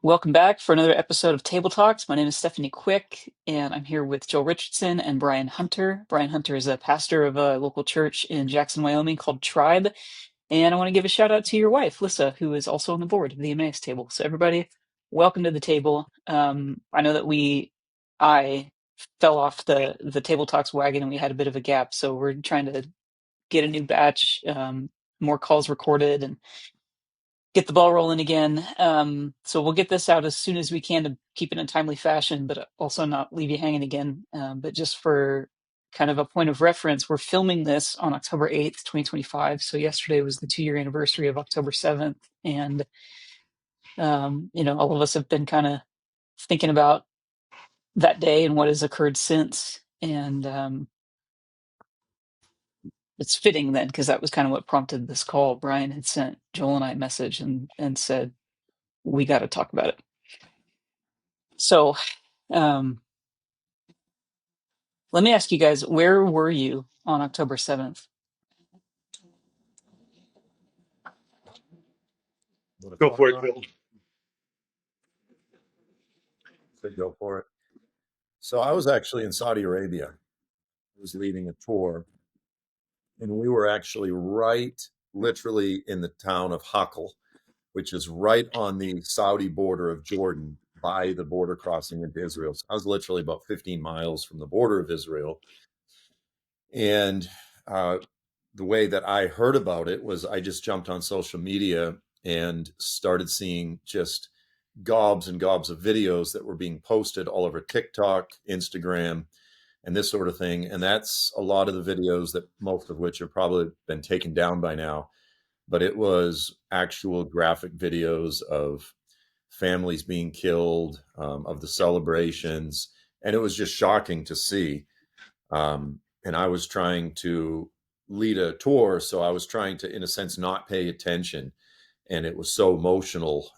Welcome back for another episode of Table Talks. My name is Stephanie Quick, and I'm here with Joel Richardson and Brian Hunter. Brian Hunter is a pastor of a local church in Jackson, Wyoming called Tribe. And I want to give a shout out to your wife, Lissa, who is also on the board of the EMMAUS table. So everybody, welcome to the table. I know that I fell off the Table Talks wagon and we had a bit of a gap. So we're trying to get a new batch, more calls recorded, and get the ball rolling again. So we'll get this out as soon as we can to keep it in a timely fashion, but also not leave you hanging again. But just for kind of a point of reference, we're filming this on October 8th, 2025. So yesterday was the 2-year anniversary of October 7th. And, all of us have been kind of thinking about that day and what has occurred since. And it's fitting then, because that was kind of what prompted this call. Brian had sent Joel and I a message and said, we got to talk about it. So, let me ask you guys, where were you on October 7th? Go for it, Bill. Go for it. So I was actually in Saudi Arabia. I was leading a tour, and we were actually literally in the town of Hakl, which is right on the Saudi border of Jordan by the border crossing into Israel. So I was literally about 15 miles from the border of Israel. And the way that I heard about it was I just jumped on social media and started seeing just gobs and gobs of videos that were being posted all over TikTok, Instagram, and this sort of thing. And that's a lot of the videos that most of which have probably been taken down by now. But it was actual graphic videos of families being killed, of the celebrations. And it was just shocking to see. And I was trying to lead a tour. So I was trying to, in a sense, not pay attention. And it was so emotional.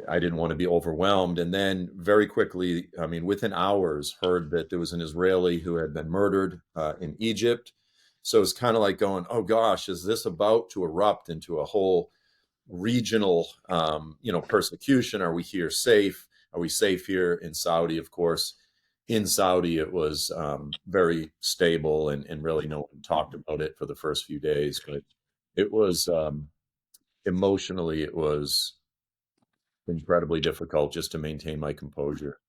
I didn't want to be overwhelmed. And then very quickly, within hours, heard that there was an Israeli who had been murdered in Egypt. So it's kind of like going, oh gosh, is this about to erupt into a whole regional, persecution? Are we here safe? Are we safe here in Saudi? Of course, in Saudi, it was very stable and really no one talked about it for the first few days. But it was emotionally, it was incredibly difficult just to maintain my composure.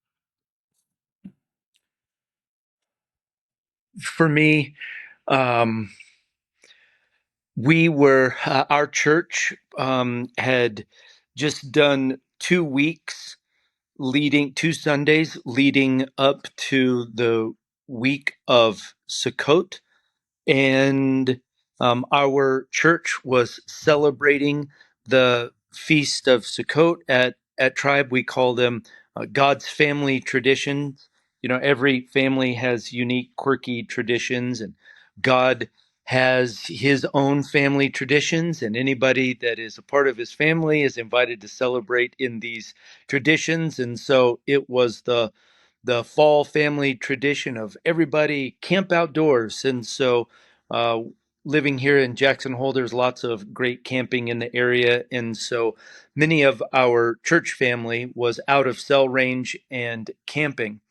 For me, our church had just done 2 weeks leading 2 Sundays leading up to the week of Sukkot. And our church was celebrating the feast of Sukkot at Tribe. We call them God's family traditions. Every family has unique, quirky traditions, and God has his own family traditions, and anybody that is a part of his family is invited to celebrate in these traditions. And so it was the fall family tradition of everybody camp outdoors. And so uh, living here in Jackson Hole, there's lots of great camping in the area. And so many of our church family was out of cell range and camping.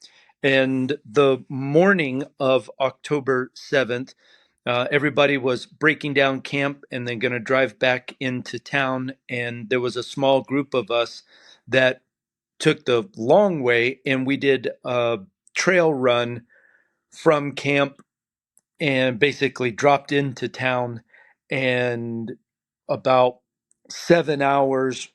And the morning of October 7th, everybody was breaking down camp and then going to drive back into town. And there was a small group of us that took the long way, and we did a trail run from camp and basically dropped into town. And about 7 hours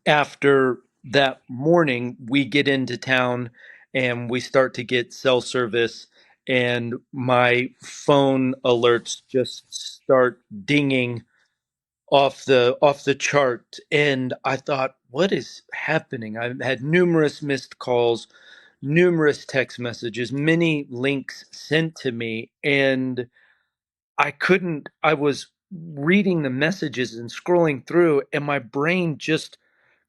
after that morning, we get into town and we start to get cell service, and my phone alerts just start dinging off the chart. And I thought, what is happening? I've had numerous missed calls, numerous text messages, many links sent to me, and I was reading the messages and scrolling through, and my brain just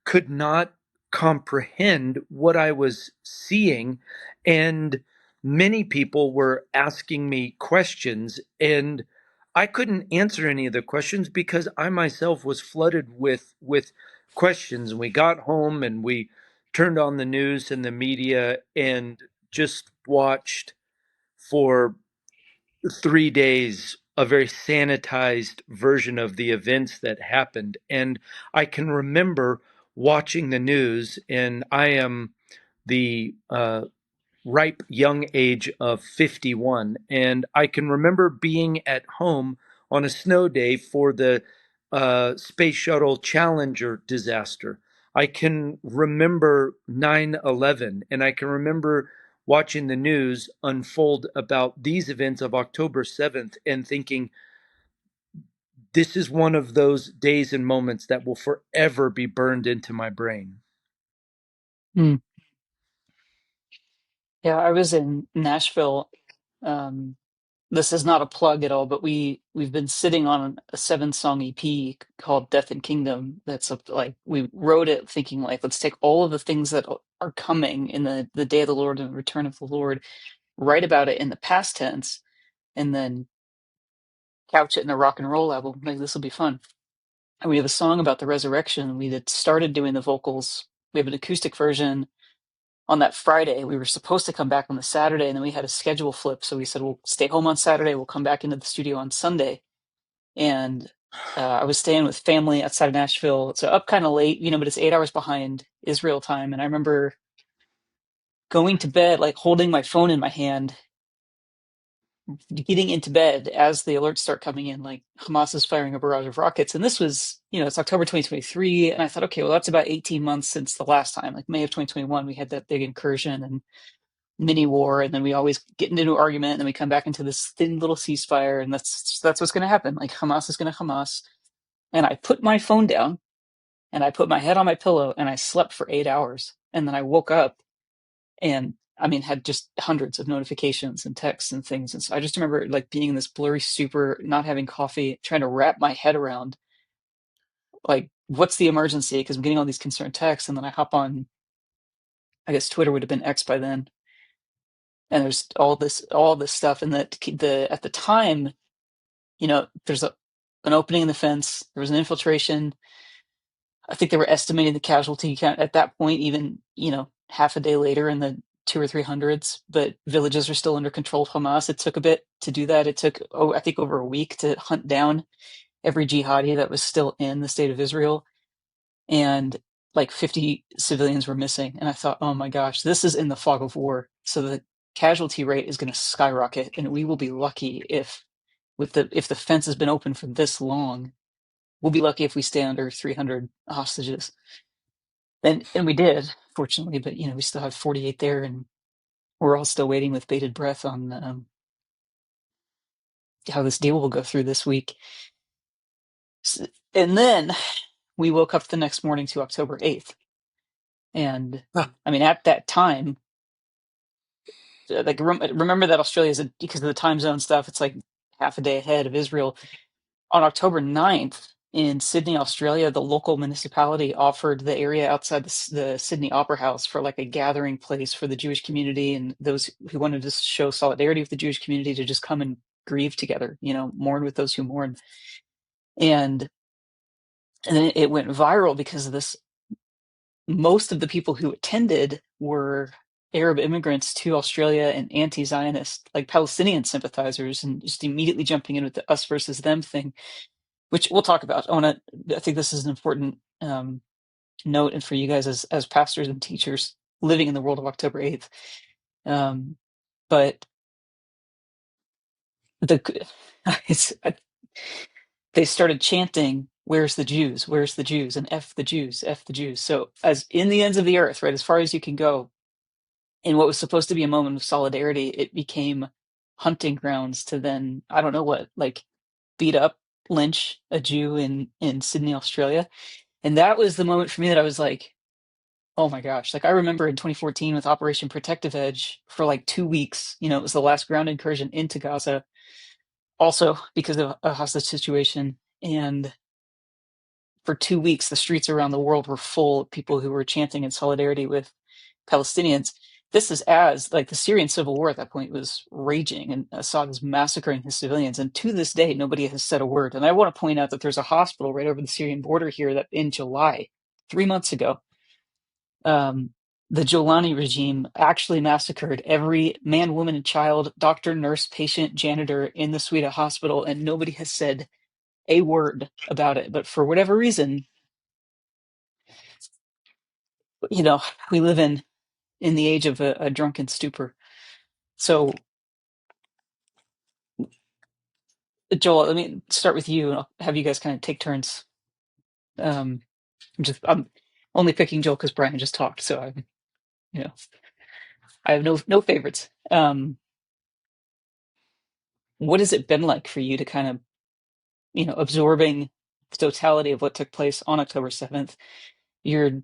could not comprehend what I was seeing. And many people were asking me questions, and I couldn't answer any of the questions because I myself was flooded with questions. And we got home and we turned on the news and the media and just watched for 3 days a very sanitized version of the events that happened. And I can remember watching the news, and I am the ripe young age of 51. And I can remember being at home on a snow day for the Space Shuttle Challenger disaster. I can remember 9/11, and I can remember watching the news unfold about these events of October 7th and thinking, this is one of those days and moments that will forever be burned into my brain. Hmm. Yeah, I was in Nashville. Um, this is not a plug at all, but we've been sitting on a 7-song EP called Death and Kingdom. That's like we wrote it thinking like let's take all of the things that are coming in the day of the Lord and the return of the Lord, write about it in the past tense, and then couch it in a rock and roll album. Like this will be fun. And we have a song about the resurrection. We had started doing the vocals. We have an acoustic version on that Friday. We were supposed to come back on the Saturday, and then we had a schedule flip. So we said, we'll stay home on Saturday. We'll come back into the studio on Sunday. And I was staying with family outside of Nashville. So up kind of late, but it's 8 hours behind Israel time. And I remember going to bed, like holding my phone in my hand, getting into bed as the alerts start coming in, like Hamas is firing a barrage of rockets. And this was, it's October 2023. And I thought, okay, well, that's about 18 months since the last time, like May of 2021, we had that big incursion and mini war. And then we always get into an argument and then we come back into this thin little ceasefire. And that's what's going to happen. Like Hamas is going to Hamas. And I put my phone down and I put my head on my pillow and I slept for 8 hours. And then I woke up and had just hundreds of notifications and texts and things. And so I just remember like being in this blurry stupor, not having coffee, trying to wrap my head around like, what's the emergency? Because I'm getting all these concerned texts. And then I hop on, I guess Twitter would have been X by then. And there's all this stuff. And that at the time, there's an opening in the fence. There was an infiltration. I think they were estimating the casualty count at that point, even, half a day later in the two or three hundreds, but villages are still under control of Hamas. It took a bit to do that. It took, I think over a week to hunt down every jihadi that was still in the state of Israel. And like 50 civilians were missing. And I thought, oh my gosh, this is in the fog of war. So the casualty rate is going to skyrocket. And we will be lucky if the fence has been open for this long, we'll be lucky if we stay under 300 hostages. And we did, fortunately, but we still have 48 there, and we're all still waiting with bated breath on how this deal will go through this week. And then we woke up the next morning to October 8th. And at that time, like remember that Australia is, because of the time zone stuff, it's like half a day ahead of Israel. On October 9th, in Sydney, Australia, the local municipality offered the area outside the Sydney Opera House for like a gathering place for the Jewish community and those who wanted to show solidarity with the Jewish community to just come and grieve together, mourn with those who mourn. And then it went viral because of this. Most of the people who attended were Arab immigrants to Australia and anti-Zionist, like Palestinian sympathizers, and just immediately jumping in with the us versus them thing, which we'll talk about. I think this is an important note, and for you guys as pastors and teachers living in the world of October 8th. But they started chanting, "Where's the Jews? Where's the Jews?" and "F the Jews, F the Jews." So as in the ends of the earth, right, as far as you can go, in what was supposed to be a moment of solidarity, it became hunting grounds to then, I don't know what, like beat up, lynch a Jew in Sydney, Australia. And that was the moment for me that I was like, oh my gosh. Like I remember in 2014 with Operation Protective Edge for like 2 weeks, it was the last ground incursion into Gaza, also because of a hostage situation. And for 2 weeks, the streets around the world were full of people who were chanting in solidarity with Palestinians. This is as like the Syrian civil war at that point was raging and Assad was massacring his civilians. And to this day, nobody has said a word. And I want to point out that there's a hospital right over the Syrian border here that in July 3 months ago, um, the Jolani regime actually massacred every man, woman, and child, doctor, nurse, patient, janitor in the Sweden hospital, and nobody has said a word about it. But for whatever reason, you know, we live in the age of a drunken stupor. So, Joel, let me start with you, and I'll have you guys kind of take turns. Um, I'm only picking Joel because Brian just talked, so you know, I have no favorites. What has it been like for you to kind of, absorbing the totality of what took place on October 7th? You're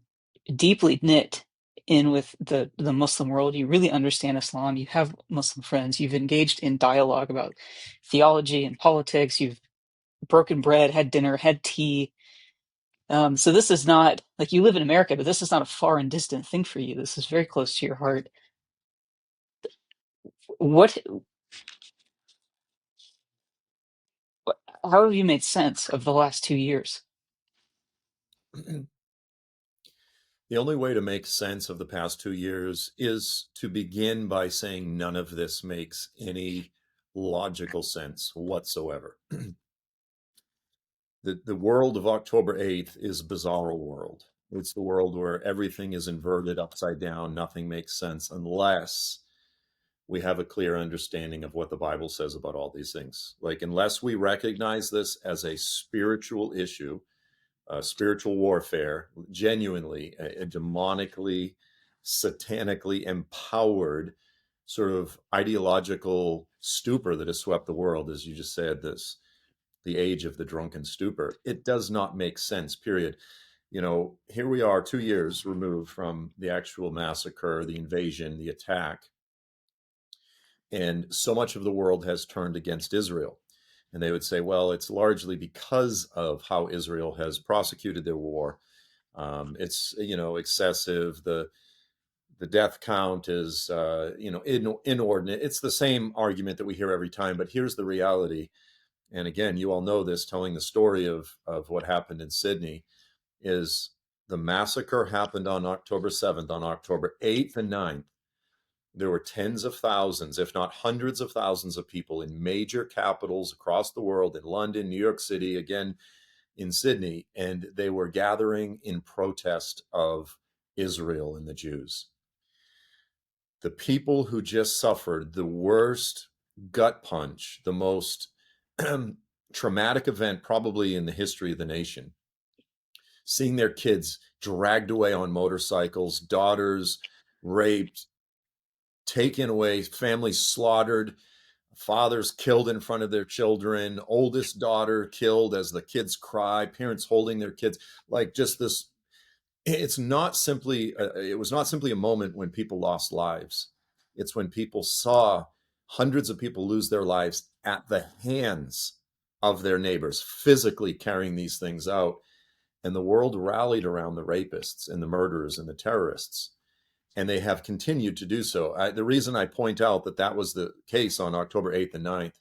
deeply knit in with the Muslim world. You really understand Islam. You have Muslim friends. You've engaged in dialogue about theology and politics. You've broken bread, had dinner, had tea. So this is not like you live in America, but this is not a far and distant thing for you. This is very close to your heart. What, how have you made sense of the last 2 years? The only way to make sense of the past 2 years is to begin by saying none of this makes any logical sense whatsoever. The world of October 8th is a bizarro world. It's the world where everything is inverted upside down. Nothing makes sense unless we have a clear understanding of what the Bible says about all these things. Like, unless we recognize this as a spiritual issue, spiritual warfare, genuinely a demonically, satanically empowered sort of ideological stupor that has swept the world, as you just said, the age of the drunken stupor. It does not make sense, period. Here we are 2 years removed from the actual massacre, the invasion, the attack. And so much of the world has turned against Israel. And they would say, well, it's largely because of how Israel has prosecuted their war. It's excessive. The death count is inordinate. It's the same argument that we hear every time. But here's the reality. And again, you all know this, telling the story of what happened in Sydney, is the massacre happened on October 7th. On October 8th and 9th, there were tens of thousands, if not hundreds of thousands of people in major capitals across the world, in London, New York City, again in Sydney, and they were gathering in protest of Israel and the Jews. The people who just suffered the worst gut punch, the most traumatic event probably in the history of the nation, seeing their kids dragged away on motorcycles, daughters raped, taken away, families slaughtered, fathers killed in front of their children, oldest daughter killed as the kids cry, parents holding their kids, like just this. It was not simply a moment when people lost lives. It's when people saw hundreds of people lose their lives at the hands of their neighbors, physically carrying these things out. And the world rallied around the rapists and the murderers and the terrorists. And they have continued to do so. The reason I point out that that was the case on October 8th and 9th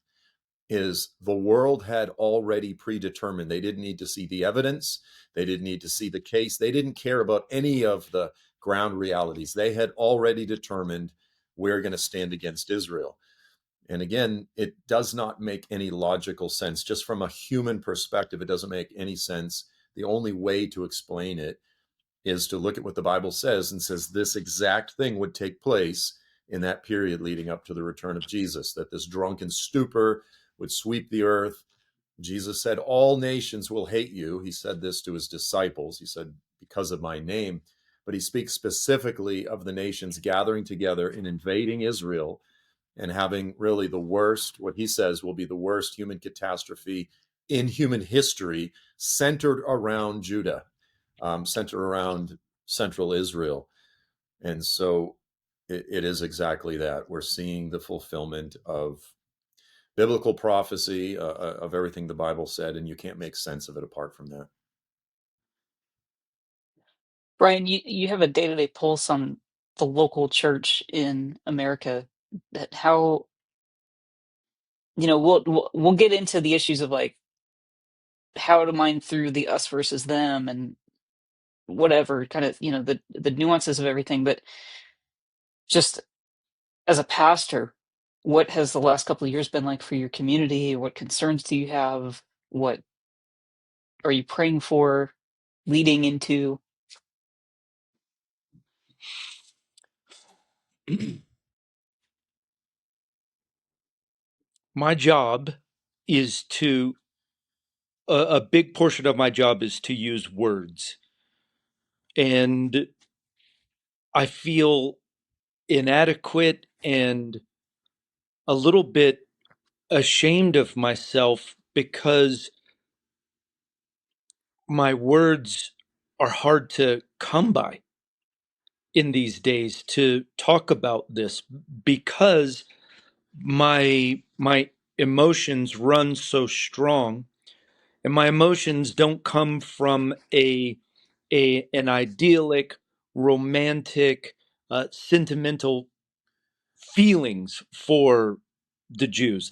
is the world had already predetermined. They didn't need to see the evidence. They didn't need to see the case. They didn't care about any of the ground realities. They had already determined we're going to stand against Israel. And again, it does not make any logical sense. Just from a human perspective, it doesn't make any sense. The only way to explain it is to look at what the Bible says, and says this exact thing would take place in that period leading up to the return of Jesus, that this drunken stupor would sweep the earth. Jesus said, all nations will hate you. He said this to his disciples. He said, because of my name. But he speaks specifically of the nations gathering together and invading Israel and having really the worst, what he says will be the worst human catastrophe in human history, centered around Judah, centered around central Israel. And so it is exactly that. We're seeing the fulfillment of biblical prophecy, of everything the Bible said, and you can't make sense of it apart from that. Brian, you have a day-to-day pulse on the local church in America. That how, we'll get into the issues of like how to mine through the us versus them and whatever, kind of, the nuances of everything. But just as a pastor, what has the last couple of years been like for your community? What concerns do you have? What are you praying for, leading into? My job is to, a big portion of my job is to use words. And I feel inadequate and a little bit ashamed of myself because my words are hard to come by in these days to talk about this, because my emotions run so strong, and my emotions don't come from a an idyllic, romantic, sentimental feelings for the Jews.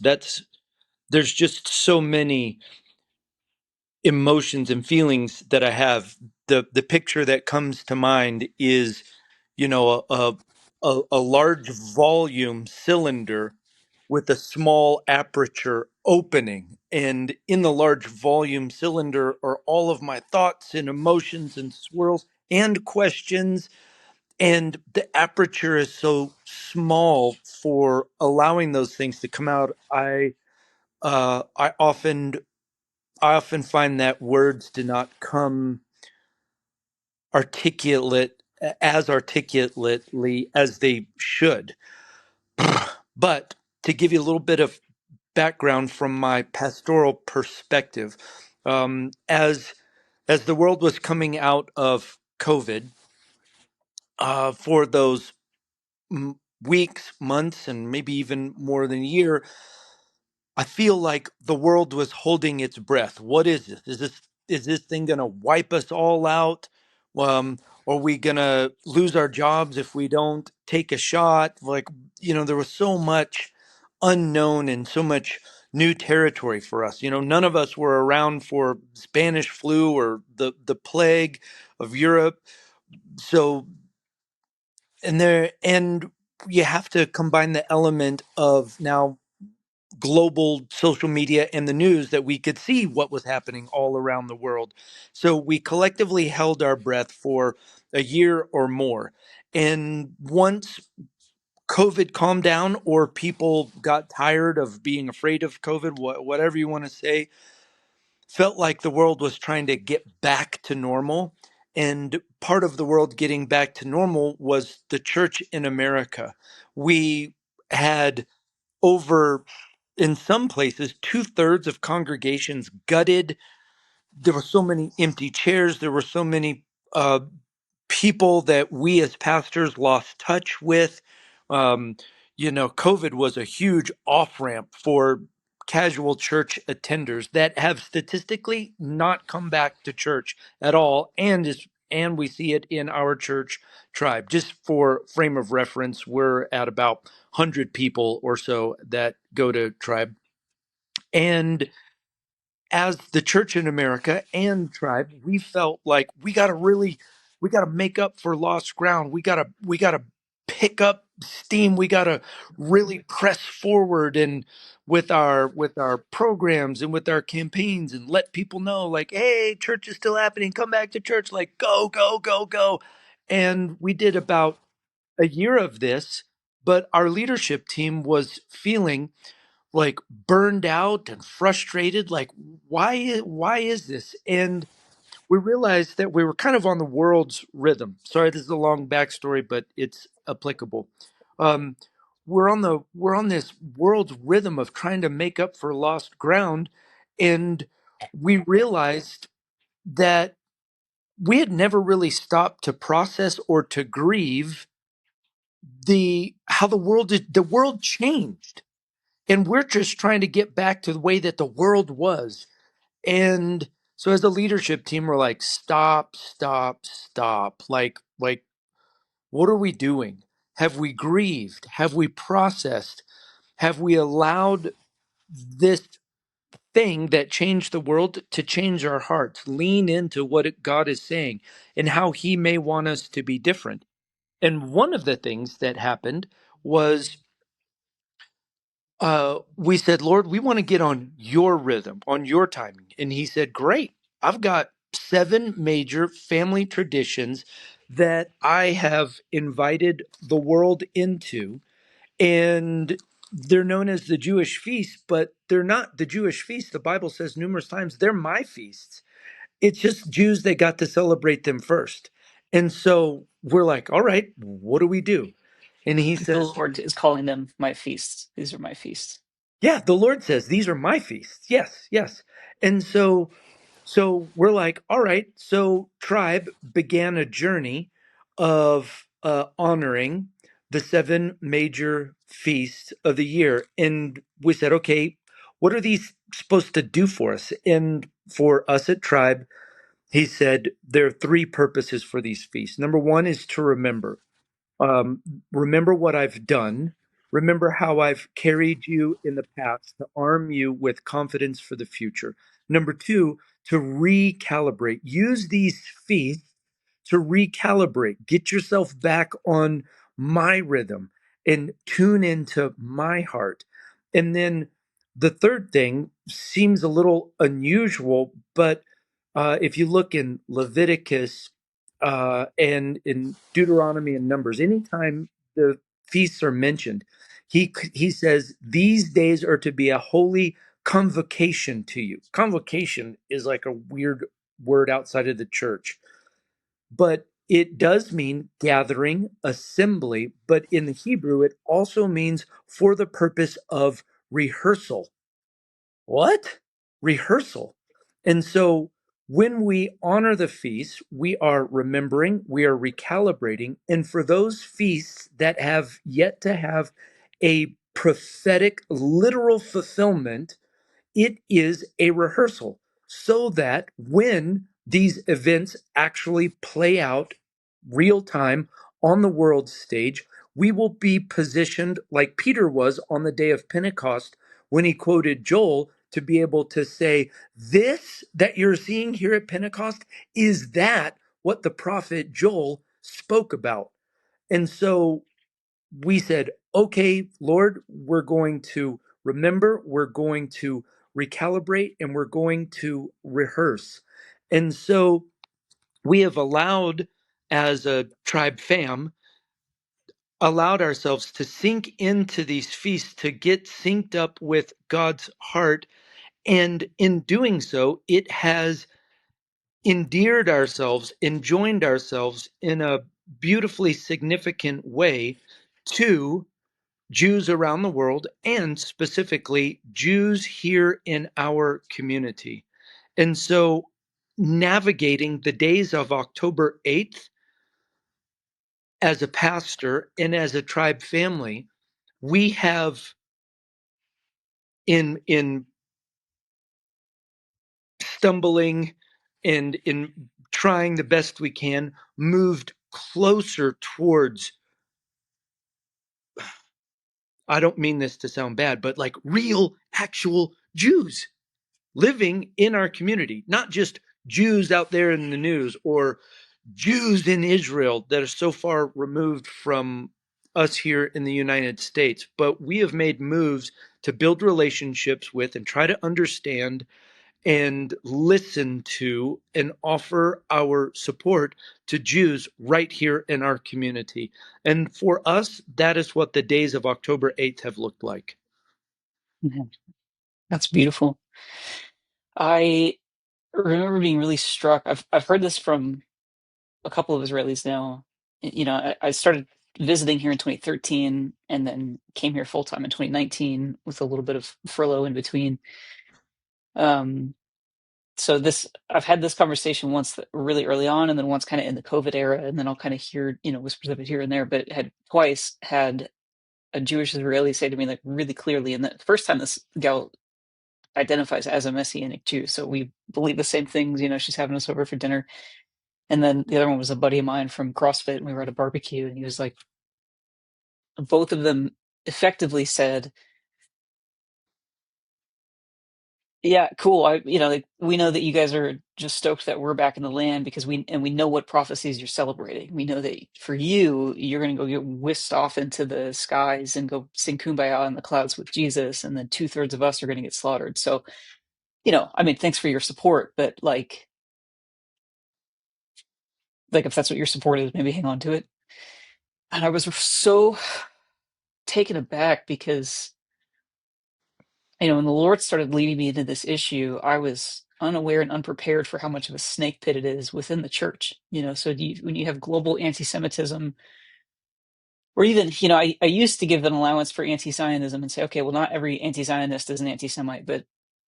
There's just so many emotions and feelings that I have. The picture that comes to mind is, a large volume cylinder with a small aperture opening, and in the large volume cylinder are all of my thoughts and emotions and swirls and questions, and the aperture is so small for allowing those things to come out. I often find that words do not come articulate as articulately as they should. But to give you a little bit of background from my pastoral perspective, as the world was coming out of COVID, for those weeks, months, and maybe even more than a year, I feel like the world was holding its breath. What is this? Is this thing going to wipe us all out? Are we going to lose our jobs if we don't take a shot? Like, there was so much unknown and so much new territory for us. None of us were around for Spanish flu or the plague of Europe. So, and you have to combine the element of now global social media and the news that we could see what was happening all around the world. So we collectively held our breath for a year or more. And once COVID calmed down, or people got tired of being afraid of COVID, whatever you want to say, felt like the world was trying to get back to normal. And part of the world getting back to normal was the church in America. We had, over, in some places, two-thirds of congregations gutted. There were so many empty chairs. There were so many uh, people that we as pastors lost touch with. Um, COVID was a huge off ramp for casual church attenders that have statistically not come back to church at all, and we see it in our church tribe. Just for frame of reference, we're at about 100 people or so that go to tribe. And as the church in America and tribe, we felt like we got to make up for lost ground. We got to pick up steam. We got to really press forward, and with our programs and with our campaigns, and let people know, like, hey, church is still happening. Come back to church. Like, go, go, go, go. And we did about a year of this, but our leadership team was feeling like burned out and frustrated. Like, why is this? And we realized that we were kind of on the world's rhythm. Sorry, this is a long backstory, but it's applicable. um, we're on this world's rhythm of trying to make up for lost ground. And we realized that we had never really stopped to process or to grieve the how the world changed, and we're just trying to get back to the way that the world was. And so as a leadership team, we're like, stop, stop, stop. Like, what are we doing? Have we grieved? Have we processed? Have we allowed this thing that changed the world to change our hearts, lean into what God is saying and how he may want us to be different. And one of the things that happened was we said, Lord, we want to get on your rhythm, on your timing. And he said, great. I've got 7 major family traditions that I have invited the world into. And they're known as the Jewish feasts, but they're not the Jewish feasts. The Bible says numerous times they're my feasts. It's just Jews that got to celebrate them first. And so we're like, all right, what do we do? And he Like the says, Lord is calling them my feasts. These are my feasts. yeah, the Lord says, these are my feasts. Yes, yes. And so we're like, all right. So Tribe began a journey of honoring the 7 major feasts of the year. And we said, okay, what are these supposed to do for us? And for us at Tribe, he said there are 3 purposes for these feasts. Number 1 is to remember. Um, remember what I've done. Remember how I've carried you in the past to arm you with confidence for the future. Number 2, to recalibrate. Use these feasts to recalibrate. Get yourself back on my rhythm and tune into my heart. And then the third thing seems a little unusual, but if you look in Leviticus and in Deuteronomy and Numbers, anytime the feasts are mentioned, he says these days are to be a holy convocation to you. Convocation is like a weird word outside of the church, but it does mean gathering, assembly. But in the Hebrew, it also means for the purpose of rehearsal. What? Rehearsal. And so when we honor the feasts, we are remembering, we are recalibrating. And for those feasts that have yet to have a prophetic, literal fulfillment, it is a rehearsal so that when these events actually play out real time on the world stage, we will be positioned like Peter was on the day of Pentecost when he quoted Joel to be able to say, this that you're seeing here at Pentecost, is that what the prophet Joel spoke about? And so we said, okay, Lord, we're going to remember, we're going to recalibrate, and we're going to rehearse. And so we have allowed, as a tribe fam, allowed ourselves to sink into these feasts, to get synced up with God's heart. And in doing so, it has endeared ourselves, enjoined ourselves in a beautifully significant way to Jews around the world, and specifically Jews here in our community. And so, navigating the days of October 8th as a pastor and as a tribe family, we have in stumbling and in trying the best we can moved closer towards, I don't mean this to sound bad, but like real actual Jews living in our community, not just Jews out there in the news or Jews in Israel that are so far removed from us here in the United States. But we have made moves to build relationships with and try to understand and listen to and offer our support to Jews right here in our community. And for us, that is what the days of October 8th have looked like. Mhm. That's beautiful. I remember being really struck. I've heard this from a couple of Israelis now. You know, I started visiting here in 2013 and then came here full time in 2019 with a little bit of furlough in between. Um, so this I've had this conversation once really early on, and then once kind of in the COVID era, and then I'll kind of hear whispers of it here and there. But had twice had a Jewish Israeli say to me like really clearly, and the first time this gal identifies as a Messianic Jew, so we believe the same things. She's having us over for dinner. And then the other one was a buddy of mine from CrossFit, and we were at a barbecue, and he was like, both of them effectively said, Yeah, cool. Like, we know that you guys are just stoked that we're back in the land because we know what prophecies you're celebrating. We know that for you, you're going to go get whisked off into the skies and go sing Kumbaya in the clouds with Jesus, and then 2/3 of us are going to get slaughtered. So, I mean, thanks for your support, but like if that's what your support is, maybe hang on to it. And I was so taken aback because when the Lord started leading me into this issue, I was unaware and unprepared for how much of a snake pit it is within the church. So when you have global anti-Semitism, or even, I used to give an allowance for anti-Zionism and say, okay, well, not every anti-Zionist is an anti-Semite, but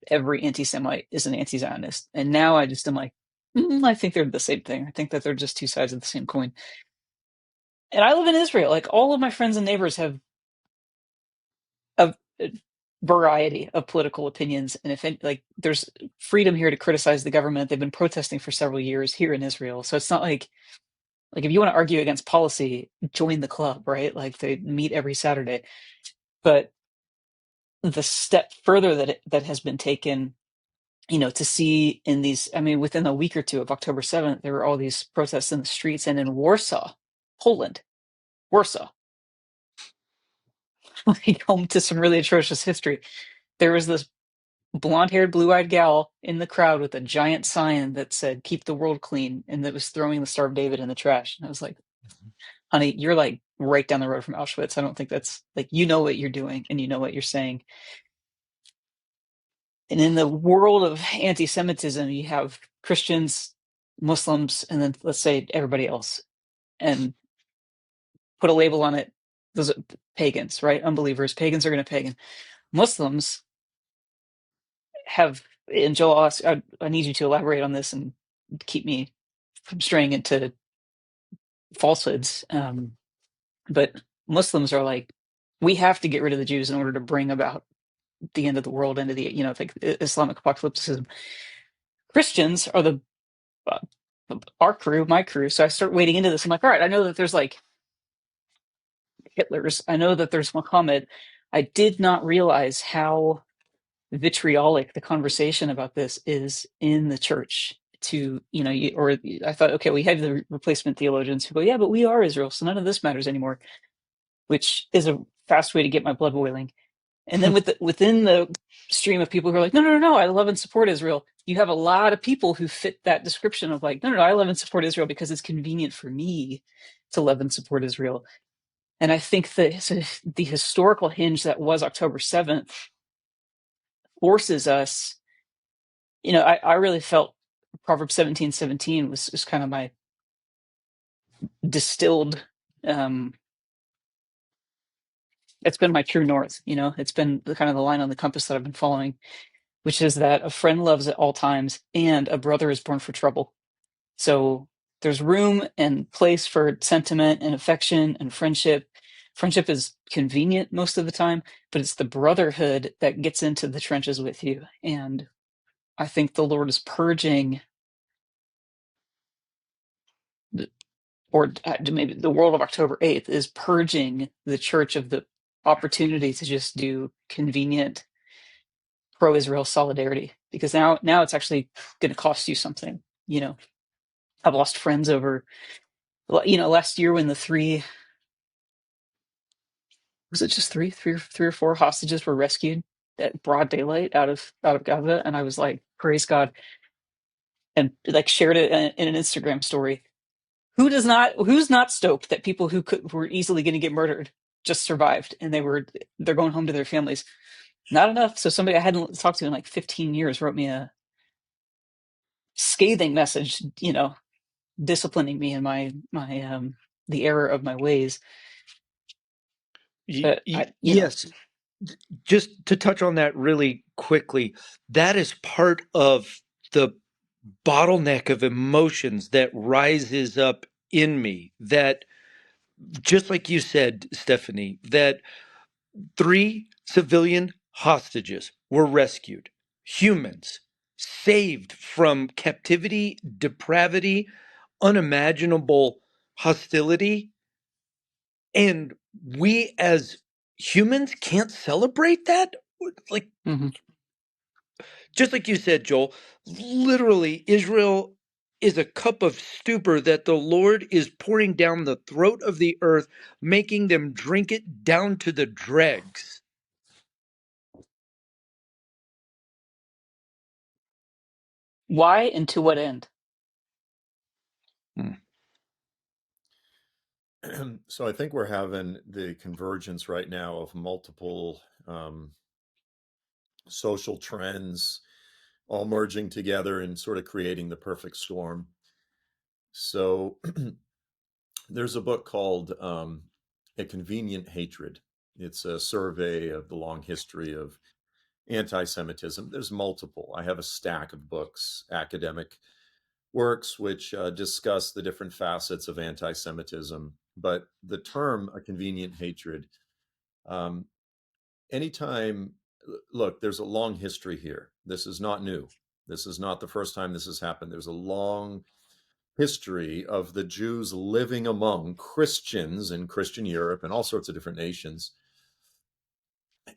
every anti-Semite is an anti-Zionist. And now I just am like, I think they're the same thing. I think that they're just two sides of the same coin. And I live in Israel. Like, all of my friends and neighbors have a variety of political opinions, and there's freedom here to criticize the government. They've been protesting for several years here in Israel, so it's not like if you want to argue against policy, join the club, right? Like, they meet every Saturday. But the step further that has been taken, to see in these, I mean, within a week or two of October 7th, there were all these protests in the streets, and in Warsaw, Poland, Warsaw, like home to some really atrocious history. There was this blonde-haired, blue-eyed gal in the crowd with a giant sign that said "Keep the world clean," and that was throwing the Star of David in the trash. And I was like, honey, you're like right down the road from Auschwitz. I don't think that's like, what you're doing and you know what you're saying. And in the world of anti-Semitism, you have Christians, Muslims, and then let's say everybody else, and put a label on it. Those are pagans, right? Unbelievers. Pagans are going to pagan. Muslims have, and Joel, I need you to elaborate on this and keep me from straying into falsehoods. But Muslims are like, we have to get rid of the Jews in order to bring about the end of the world, into the like Islamic apocalypticism. Christians are uh, our crew, my crew. So I start wading into this. I'm like, all right, I know that there's like Hitlers. I know that there's Muhammad. I did not realize how vitriolic the conversation about this is in the church. Or I thought, okay, we have the replacement theologians who go, yeah, but we are Israel, so none of this matters anymore, which is a fast way to get my blood boiling. And then within the stream of people who are like, no, no, no, no, I love and support Israel, you have a lot of people who fit that description of like, no, no, no, I love and support Israel because it's convenient for me to love and support Israel. And I think that the historical hinge that was October 7th forces us, I really felt Proverbs 17:17 was kind of my distilled, it's been my true north. It's been the kind of the line on the compass that I've been following, which is that a friend loves at all times and a brother is born for trouble. So there's room and place for sentiment and affection and friendship. Friendship is convenient most of the time, but it's the brotherhood that gets into the trenches with you. And I think the Lord is purging, or maybe the world of October 8th is purging the church of the opportunity to just do convenient pro-Israel solidarity, because now it's actually going to cost you something. I've lost friends over, last year when the three, was it just three or four hostages were rescued at broad daylight out of Gaza, and I was like, praise God, and like shared it in an Instagram story. Who's not stoked that people who were easily going to get murdered just survived, and they're going home to their families? Not enough. So somebody I hadn't talked to in like 15 years wrote me a scathing message, disciplining me in my the error of my ways. But Yes, just to touch on that really quickly, that is part of the bottleneck of emotions that rises up in me, that just like you said, Stephanie, that 3 civilian hostages were rescued, humans saved from captivity, depravity, unimaginable hostility, and we as humans can't celebrate that? Like, Mhm. Just like you said, Joel, literally, Israel is a cup of stupor that the Lord is pouring down the throat of the earth, making them drink it down to the dregs. Why and to what end? So I think we're having the convergence right now of multiple social trends all merging together and sort of creating the perfect storm. So there's a book called A Convenient Hatred. It's a survey of the long history of anti-Semitism. There's multiple. I have a stack of books, academic works, which discuss the different facets of anti-Semitism. But the term a convenient hatred, um, anytime, look, there's a long history here. This is not new. This is not the first time this has happened. There's a long history of the Jews living among Christians in Christian Europe and all sorts of different nations.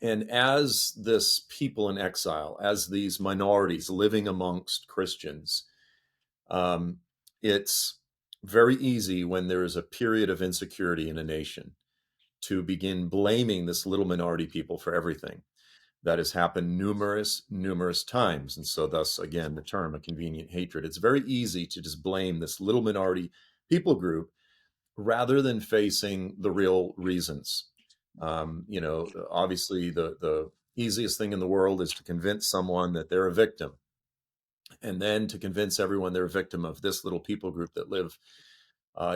And as this people in exile, as these minorities living amongst Christians, um, it's very easy when there is a period of insecurity in a nation to begin blaming this little minority people for everything. That has happened numerous times. And so, thus, again, the term a convenient hatred. It's very easy to just blame this little minority people group rather than facing the real reasons. Obviously, the easiest thing in the world is to convince someone that they're a victim, and then to convince everyone they're a victim of this little people group that live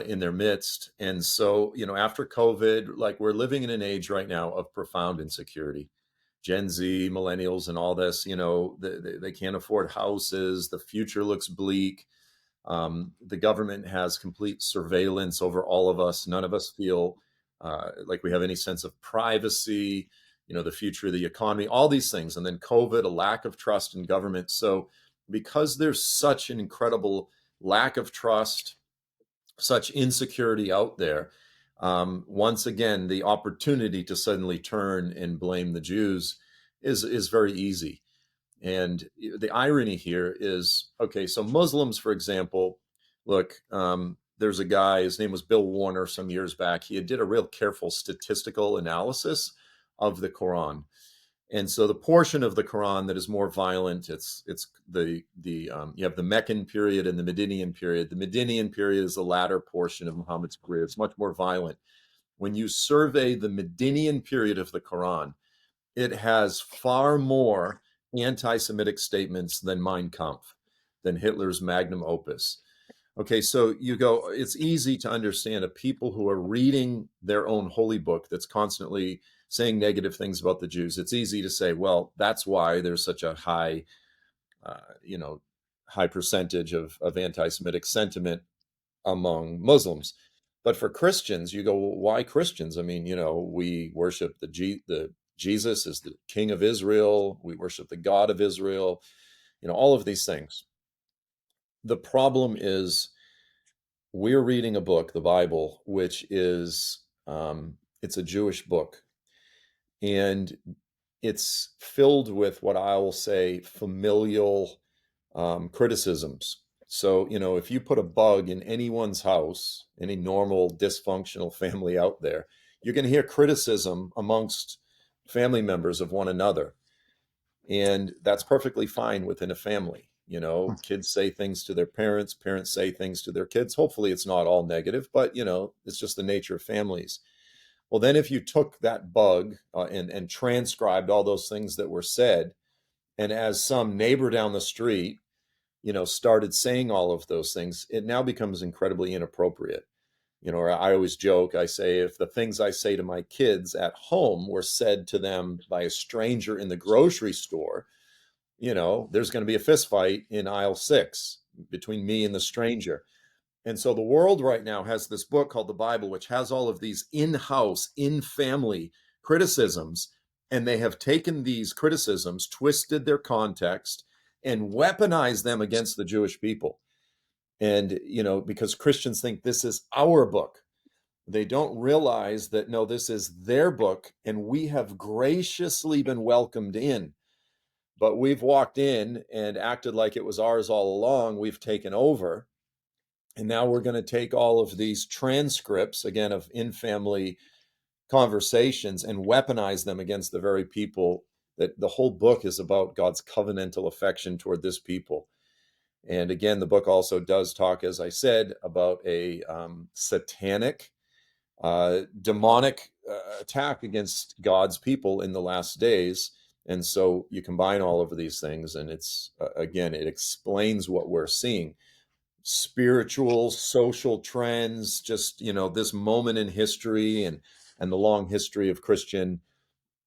in their midst. And so, after COVID, like we're living in an age right now of profound insecurity. Gen Z, millennials, and all this, they can't afford houses. The future looks bleak. The government has complete surveillance over all of us. None of us feel like we have any sense of privacy, the future of the economy, all these things. And then COVID, a lack of trust in government. So, because there's such an incredible lack of trust, such insecurity out there, once again, the opportunity to suddenly turn and blame the Jews is very easy. And the irony here is, okay, so Muslims, for example, look, there's a guy, his name was Bill Warner some years back. He did a real careful statistical analysis of the Quran. And so the portion of the Quran that is more violent, it's the you have the Meccan period and the Medinian period. The Medinian period is the latter portion of Muhammad's career. It's much more violent. When you survey the Medinian period of the Quran, it has far more anti-Semitic statements than Mein Kampf, than Hitler's magnum opus. Okay, so you go, it's easy to understand a people who are reading their own holy book that's constantly saying negative things about the Jews. It's easy to say, well, that's why there's such a high, high percentage of anti-Semitic sentiment among Muslims. But for Christians, you go, well, why Christians? I mean, we worship the Jesus is the King of Israel. We worship the God of Israel. All of these things. The problem is we're reading a book, the Bible, which is it's a Jewish book, and it's filled with what I will say familial criticisms. So, if you put a bug in anyone's house, any normal dysfunctional family out there, you're going to hear criticism amongst family members of one another. And that's perfectly fine within a family. Kids say things to their parents, parents say things to their kids. Hopefully, it's not all negative, but, it's just the nature of families. Well, then if you took that bug and transcribed all those things that were said, and as some neighbor down the street, started saying all of those things, it now becomes incredibly inappropriate. Or I always joke, I say, if the things I say to my kids at home were said to them by a stranger in the grocery store, there's going to be a fist fight in aisle 6 between me and the stranger. And so the world right now has this book called the Bible, which has all of these in-house, in-family criticisms. And they have taken these criticisms, twisted their context, and weaponized them against the Jewish people. And, because Christians think this is our book. They don't realize that, no, this is their book, and we have graciously been welcomed in. But we've walked in and acted like it was ours all along. We've taken over. And now we're going to take all of these transcripts, again, of in-family conversations and weaponize them against the very people that the whole book is about. God's covenantal affection toward this people. And again, the book also does talk, as I said, about a satanic, demonic attack against God's people in the last days. And so you combine all of these things, and it's, again, it explains what we're seeing. Spiritual, social trends, just, this moment in history and the long history of Christian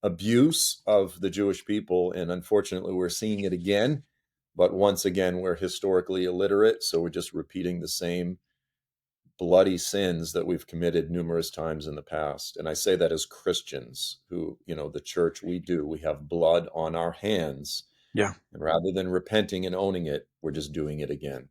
abuse of the Jewish people. And unfortunately, we're seeing it again. But once again, we're historically illiterate, so we're just repeating the same bloody sins that we've committed numerous times in the past. And I say that as Christians who, the church, we have blood on our hands. Yeah. And rather than repenting and owning it, we're just doing it again.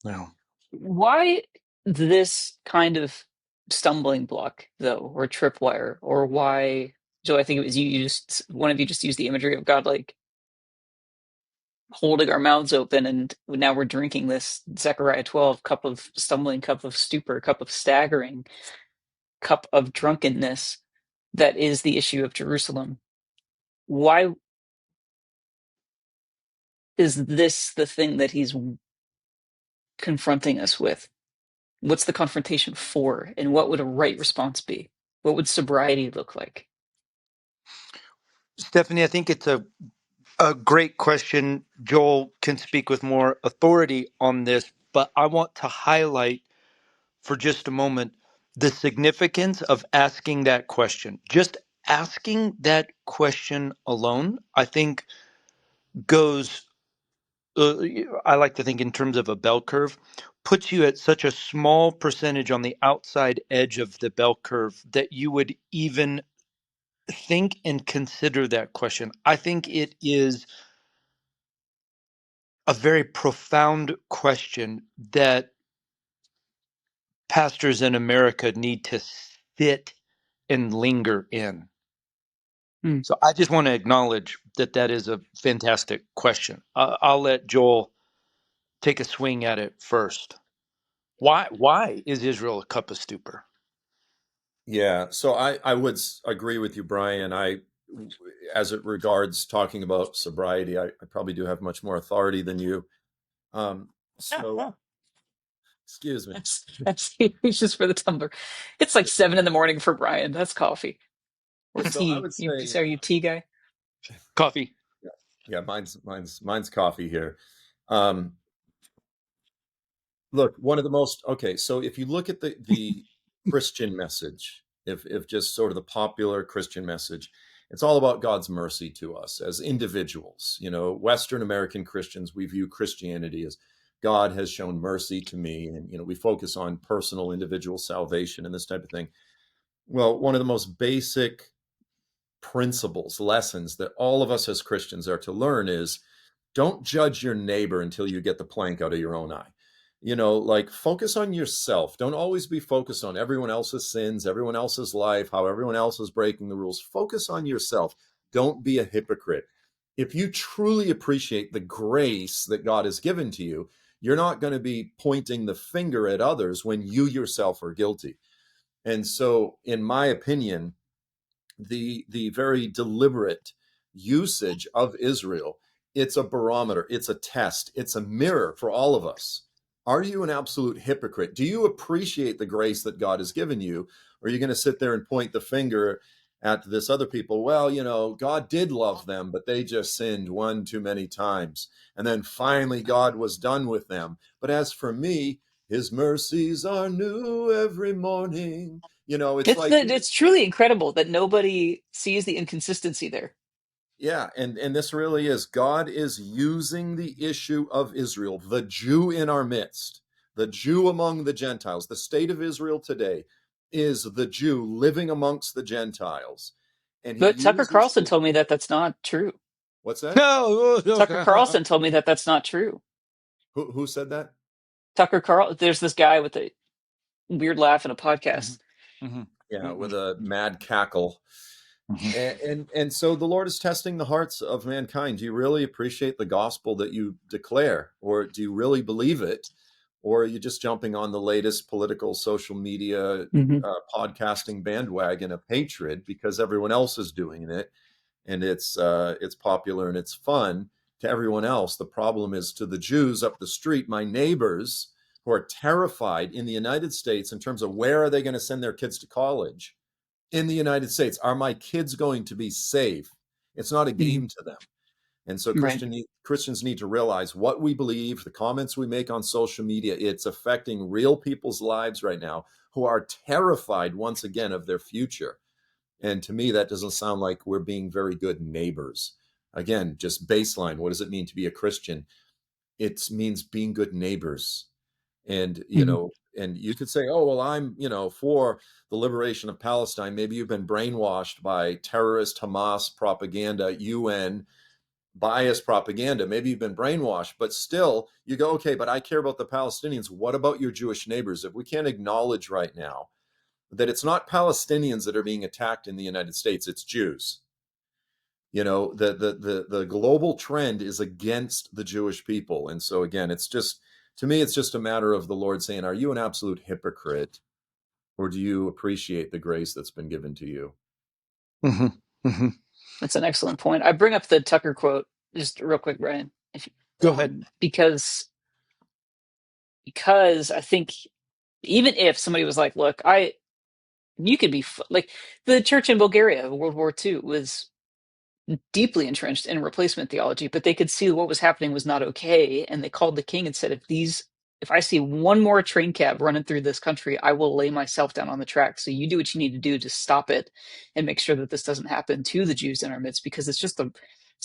Yeah. Why this kind of stumbling block, though, or tripwire, or why? Joe, I think it was one of you just used the imagery of God like holding our mouths open, and now we're drinking this Zechariah 12 cup of stumbling, cup of stupor, cup of staggering, cup of drunkenness that is the issue of Jerusalem. Why is this the thing that he's confronting us with? What's the confrontation for, and what would a right response be? What would sobriety look like? Stephanie, I think it's a great question. Joel can speak with more authority on this, but I want to highlight for just a moment the significance of asking that question. Just asking that question alone, I think, goes, I like to think in terms of a bell curve, puts you at such a small percentage on the outside edge of the bell curve that you would even think and consider that question. I think it is a very profound question that pastors in America need to sit and linger in. So I just want to acknowledge that that is a fantastic question. I'll let Joel take a swing at it first. Why is Israel a cup of stupor? Yeah, so I would agree with you, Brian. As it regards talking about sobriety, I probably do have much more authority than you. So, excuse me. That's it's just for the tumbler. It's like 7 a.m. for Brian. That's coffee or So I tea. would say, Are you tea guy? Coffee. yeah, mine's coffee here. Um, Look, one of the most okay. So if you look at the Christian message, if just sort of the popular Christian message, it's all about God's mercy to us as individuals. Western American Christians, we view Christianity as God has shown mercy to me, and we focus on personal, individual salvation and this type of thing. Well, one of the most basic principles, lessons that all of us as Christians are to learn is don't judge your neighbor until you get the plank out of your own eye. Like focus on yourself. Don't always be focused on everyone else's sins, everyone else's life, how everyone else is breaking the rules. Focus on yourself. Don't be a hypocrite. If you truly appreciate the grace that God has given to you, you're not going to be pointing the finger at others when you yourself are guilty. And so, in my opinion, the very deliberate usage of Israel, it's a barometer, it's a test, it's a mirror for all of us. Are you an absolute hypocrite? Do you appreciate the grace that God has given you? Or are you going to sit there and point the finger at this other people? Well, God did love them, but they just sinned one too many times. And then finally, God was done with them. But as for me, his mercies are new every morning. It's like, It's truly incredible that nobody sees the inconsistency there. yeah, and this really is God is using the issue of Israel, the Jew in our midst, the Jew among the Gentiles. The state of Israel today is the Jew living amongst the Gentiles. And he But Tucker uses Carlson told me that that's not true. what's that? No. Tucker Carlson told me that that's not true. Who said that? There's this guy with a weird laugh in a podcast. Mhm. Yeah, with a mad cackle. And so the Lord is testing the hearts of mankind. Do you really appreciate the gospel that you declare, or do you really believe it, or are you just jumping on the latest political social media Hmm. podcasting bandwagon of hatred because everyone else is doing it, and it's popular and it's fun to everyone else? The problem is to the Jews up the street, my neighbors, who are terrified in the United States in terms of where are they going to send their kids to college in the United States. Are my kids going to be safe? It's not a Hmm. game to them. And so Right. Christians need to realize what we believe, the comments we make on social media, it's affecting real people's lives right now who are terrified once again of their future. And to me, that doesn't sound like we're being very good neighbors. Again, just baseline. What does it mean to be a Christian? It means being good neighbors. And, Hmm. and you could say, oh, well, I'm, for the liberation of Palestine. Maybe you've been brainwashed by terrorist Hamas propaganda, UN biased propaganda. Maybe you've been brainwashed, but still you go, okay, but I care about the Palestinians. What about your Jewish neighbors? If we can't acknowledge right now that it's not Palestinians that are being attacked in the United States, it's Jews. The global trend is against the Jewish people. And so again, it's just, to me, it's just a matter of the Lord saying, are you an absolute hypocrite, or do you appreciate the grace that's been given to you? Mm-hmm. Mm-hmm. That's an excellent point. I bring up the Tucker quote just real quick, Brian, if, Go ahead. because I think even if somebody was like, look, you could be like the church in Bulgaria, World War II was deeply entrenched in replacement theology, but they could see what was happening was not okay. And they called the king and said, if I see one more train cab running through this country, I will lay myself down on the track. So you do what you need to do to stop it and make sure that this doesn't happen to the Jews in our midst, because it's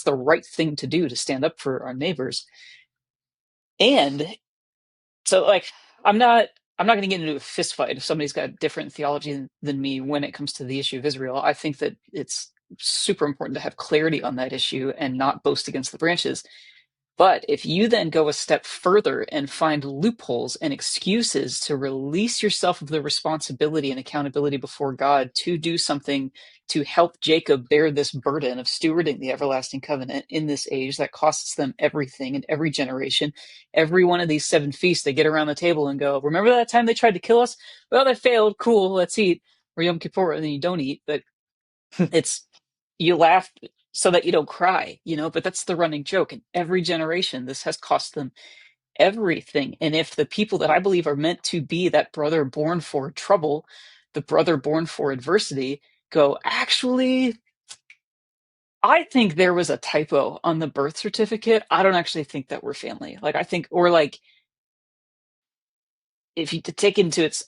the right thing to do to stand up for our neighbors. And so like I'm not going to get into a fist fight if somebody's got different theology than me when it comes to the issue of Israel. I think that it's super important to have clarity on that issue and not boast against the branches. But if you then go a step further and find loopholes and excuses to release yourself of the responsibility and accountability before God to do something to help Jacob bear this burden of stewarding the everlasting covenant in this age that costs them everything in every generation, every one of these 7 feasts, they get around the table and go, remember that time they tried to kill us? Well, they failed. Cool, let's eat. Or Yom Kippur, and then you don't eat. But it's, you laugh so that you don't cry, but that's the running joke. In every generation, this has cost them everything. And if the people that I believe are meant to be that brother born for trouble, the brother born for adversity, go, actually, I think there was a typo on the birth certificate. I don't actually think that we're family. Like, I think, or like, if you to take into its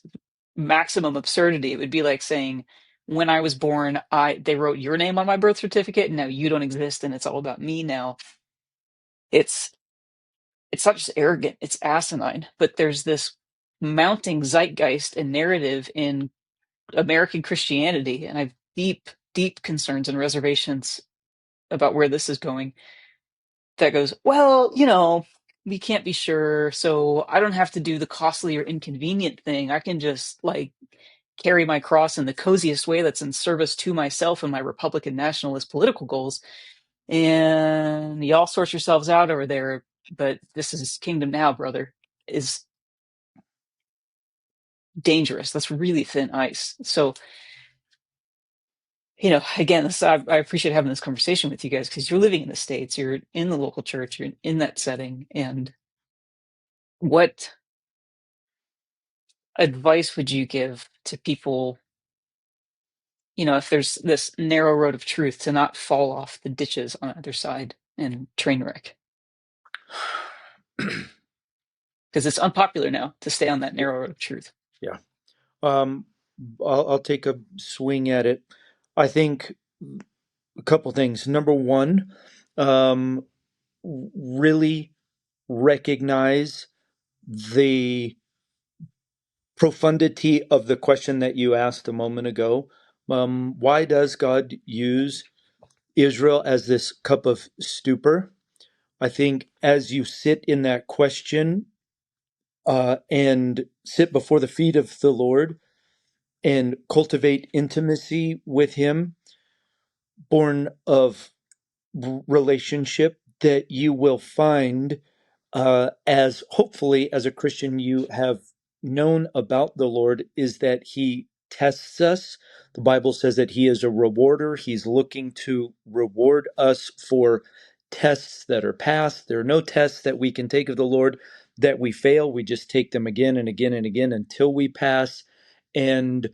maximum absurdity, it would be like saying, when I was born, they wrote your name on my birth certificate, and now you don't exist, and it's all about me now. It's it's not just arrogant, it's asinine. But there's this mounting zeitgeist and narrative in American Christianity, and I have deep, deep concerns and reservations about where this is going. That goes, well, we can't be sure, so I don't have to do the costly or inconvenient thing. I can just like carry my cross in the coziest way that's in service to myself and my Republican nationalist political goals. And y'all sort yourselves out over there, but this is kingdom now, brother, is dangerous. That's really thin ice. So, again, I appreciate having this conversation with you guys, because you're living in the States, you're in the local church, you're in that setting. And what advice would you give to people, if there's this narrow road of truth, to not fall off the ditches on either side and train wreck? Because it's unpopular now to stay on that narrow road of truth. Yeah. Um, I'll take a swing at it. I think a couple things. Number one, really recognize the profundity of the question that you asked a moment ago. Why does God use Israel as this cup of stupor? I think as you sit in that question and sit before the feet of the Lord and cultivate intimacy with Him, born of relationship that you will find, as hopefully as a Christian you have known about the Lord, is that he tests us. The Bible says that he is a rewarder. He's looking to reward us for tests that are passed. There are no tests that we can take of the Lord that we fail. We just take them again and again and again until we pass. And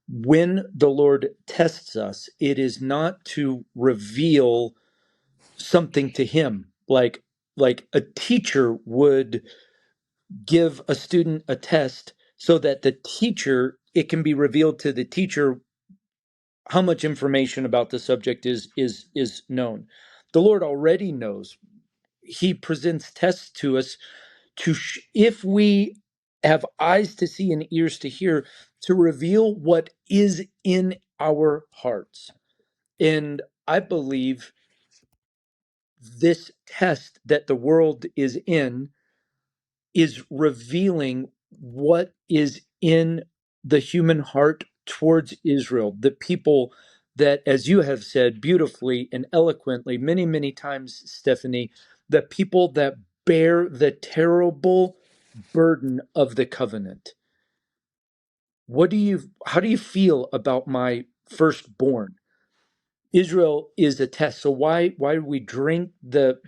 when the Lord tests us, it is not to reveal something to him, like a teacher would give a student a test so that the teacher, it can be revealed to the teacher how much information about the subject is known. The Lord already knows. He presents tests to us if we have eyes to see and ears to hear, to reveal what is in our hearts. And I believe this test that the world is in is revealing what is in the human heart towards Israel, the people that, as you have said beautifully and eloquently many, many times, Stephanie, the people that bear the terrible burden of the covenant. How do you feel about my firstborn? Israel is a test. So why do we drink the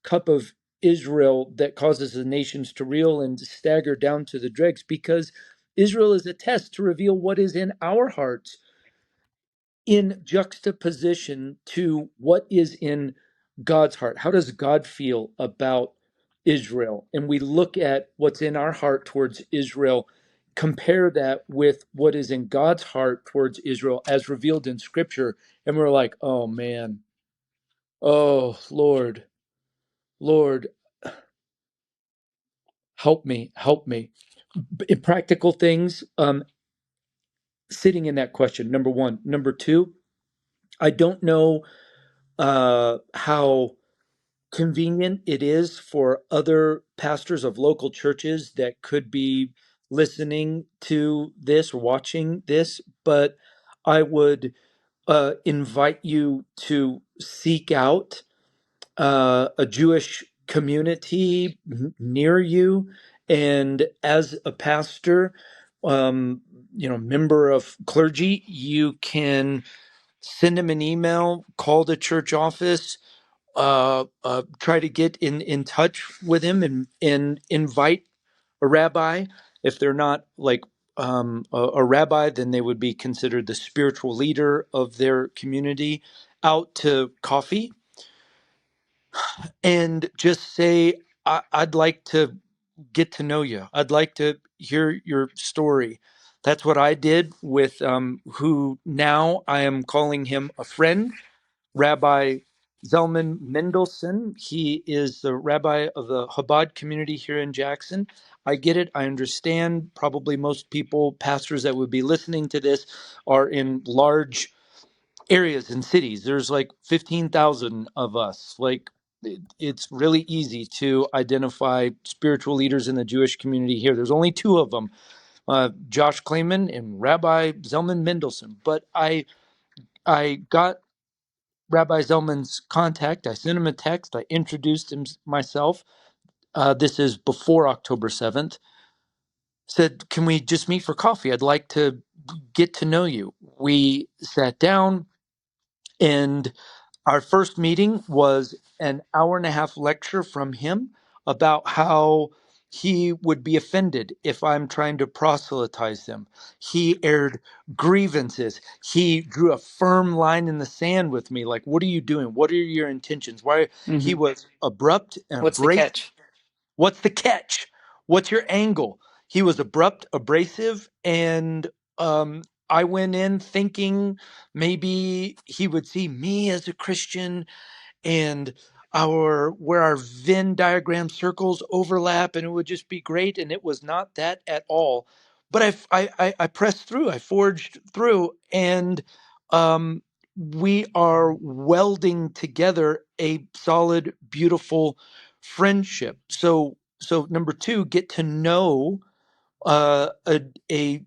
cup of Israel that causes the nations to reel and stagger down to the dregs? Because Israel is a test to reveal what is in our hearts, in juxtaposition to what is in God's heart. How does God feel about Israel? And we look at what's in our heart towards Israel, compare that with what is in God's heart towards Israel as revealed in Scripture, and we're like, oh man, oh Lord, Lord, help me, help me. In practical things, sitting in that question, number one. Number two, I don't know how convenient it is for other pastors of local churches that could be listening to this, watching this, but I would invite you to seek out a Jewish community near you, and as a pastor, member of clergy, you can send him an email, call the church office, try to get in touch with him, and invite a rabbi. If they're not like a rabbi, then they would be considered the spiritual leader of their community, out to coffee, and just say, I'd like to get to know you. I'd like to hear your story. That's what I did with who now I am calling him a friend, Rabbi Zalman Mendelsohn. He is the rabbi of the Chabad community here in Jackson. I get it. I understand. Probably most people, pastors that would be listening to this, are in large areas and cities. There's like 15,000 of us. Like, it's really easy to identify spiritual leaders in the Jewish community here. There's only two of them, Josh Klayman and Rabbi Zalman Mendelsohn. But I got Rabbi Zellman's contact. I sent him a text. I introduced him myself. This is before October 7th. Said, can we just meet for coffee? I'd like to get to know you. We sat down, and our first meeting was an hour and a half lecture from him about how he would be offended if I'm trying to proselytize them. He aired grievances. He drew a firm line in the sand with me, like, what are you doing? What are your intentions? Why? He was abrupt and What's the abrasive. catch? What's the catch? What's your angle? He was abrupt, abrasive, and I went in thinking maybe he would see me as a Christian, and our Venn diagram circles overlap, and it would just be great. And it was not that at all. But I pressed through. I forged through, and we are welding together a solid, beautiful friendship. So number two, get to know a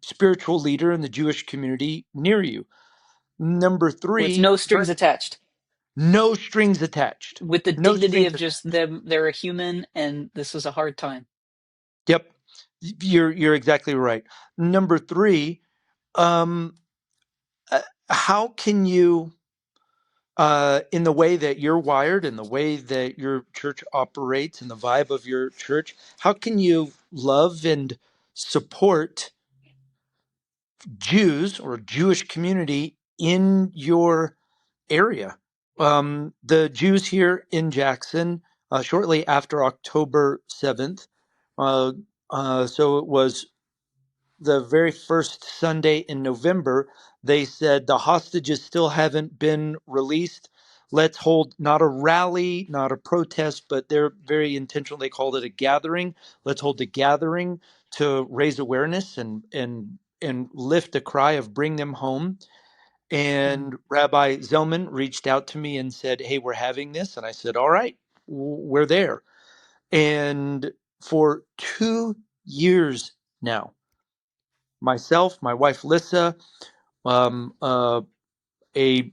spiritual leader in the Jewish community near you. Number With three, no strings attached. no strings attached. With the No dignity strings of just attached. them, they're a human, and this was a hard time. Yep, you're exactly right. Number three, um, how can you, in the way that you're wired, in the way that your church operates, in the vibe of your church, how can you love and support Jews or Jewish community in your area? The Jews here in Jackson, shortly after October 7th, uh, so it was the very first Sunday in November, they said the hostages still haven't been released. Let's hold not a rally, not a protest, but they're very intentional. They called it a gathering. Let's hold a gathering to raise awareness and lift a cry of bring them home. And Rabbi Zellman reached out to me and said, "Hey, we're having this." And I said, "All right, we're there." And for 2 years now, myself, my wife Lissa, um, uh, a, if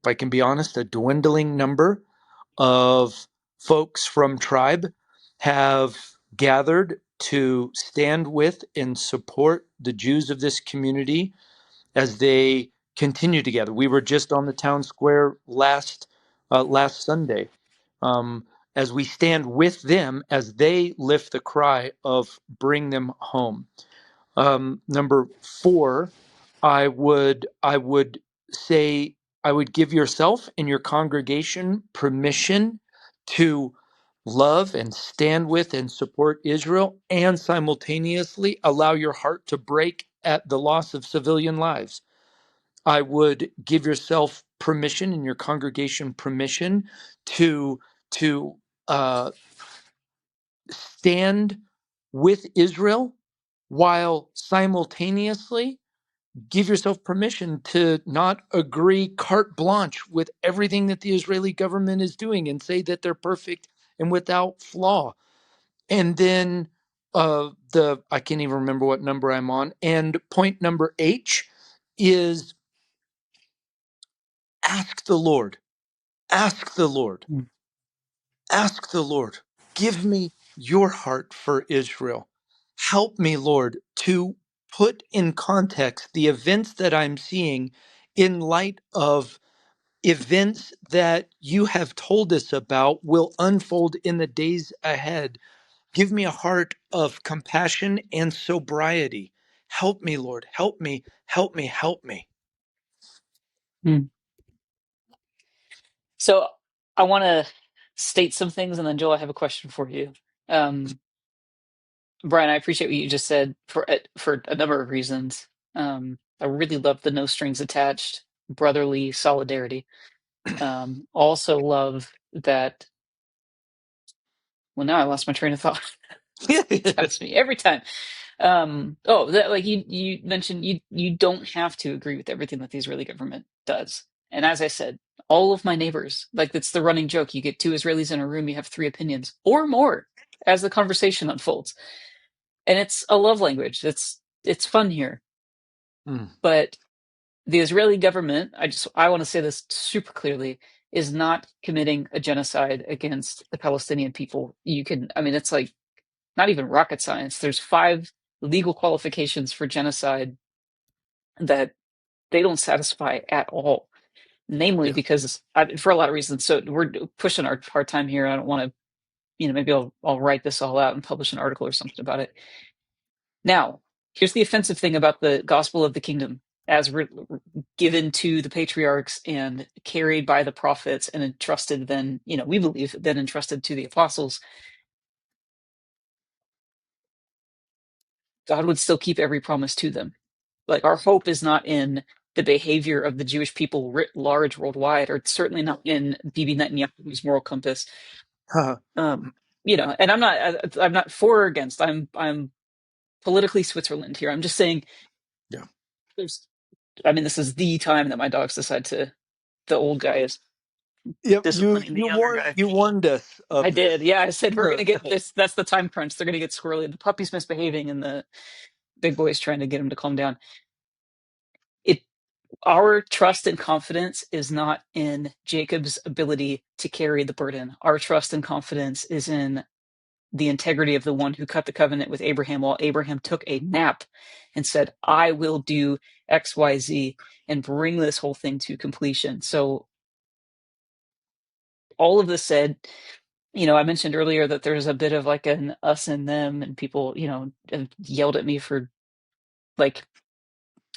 I can be honest, a dwindling number of folks from Tribe have gathered to stand with and support the Jews of this community as they continue together. We were just on the town square last Sunday, um, as we stand with them as they lift the cry of "Bring them home." Number four, I would say I would give yourself and your congregation permission to love and stand with and support Israel, and simultaneously allow your heart to break at the loss of civilian lives. I would give yourself permission and your congregation permission to to uh, stand with Israel while simultaneously give yourself permission to not agree carte blanche with everything that the Israeli government is doing and say that they're perfect and without flaw. And then the I can't even remember what number I'm on. And point number H is ask the Lord. Ask the Lord. Mm. Ask the Lord, give me your heart for Israel. Help me, Lord, to put in context the events that I'm seeing in light of events that you have told us about will unfold in the days ahead. Give me a heart of compassion and sobriety. Help me, Lord. Help me, help me, help me. Mm. So I want to state some things, and then Joel, I have a question for you. Brian, I appreciate what you just said for a number of reasons. I really love the no strings attached brotherly solidarity. Also love that. Well, now I lost my train of thought. That's me every time. That, like you mentioned, you don't have to agree with everything that the Israeli government does. And as I said, all of my neighbors, like it's the running joke. You get two Israelis in a room, you have three opinions or more as the conversation unfolds. And it's a love language. It's fun here. Mm. But the Israeli government, I want to say this super clearly, is not committing a genocide against the Palestinian people. I mean, it's like not even rocket science. There's 5 legal qualifications for genocide that they don't satisfy at all. Namely, Yeah. because for a lot of reasons. So we're pushing our hard time here. I don't want to, maybe I'll write this all out and publish an article or something about it. Now, here's the offensive thing about the gospel of the kingdom as given to the patriarchs and carried by the prophets and entrusted then, we believe, then entrusted to the apostles. God would still keep every promise to them. Like our hope is not in the behavior of the Jewish people writ large worldwide, or certainly not in Bibi Netanyahu's moral compass. And I'm not for or against. I'm politically Switzerland here. I'm just saying Yeah. this is the time that my dogs decide the old guy is Yep. You disciplining the you younger warned guy. you warned us I of did. this. Yeah, I said we're gonna get this. That's the time crunch. They're gonna get squirrely. The puppy's misbehaving, and the big boy's trying to get him to calm down. It Our trust and confidence is not in Jacob's ability to carry the burden. Our trust and confidence is in the integrity of the one who cut the covenant with Abraham while Abraham took a nap and said, I will do X, Y, Z and bring this whole thing to completion. So all of this said, I mentioned earlier that there's a bit of like an us and them, and people, have yelled at me for like,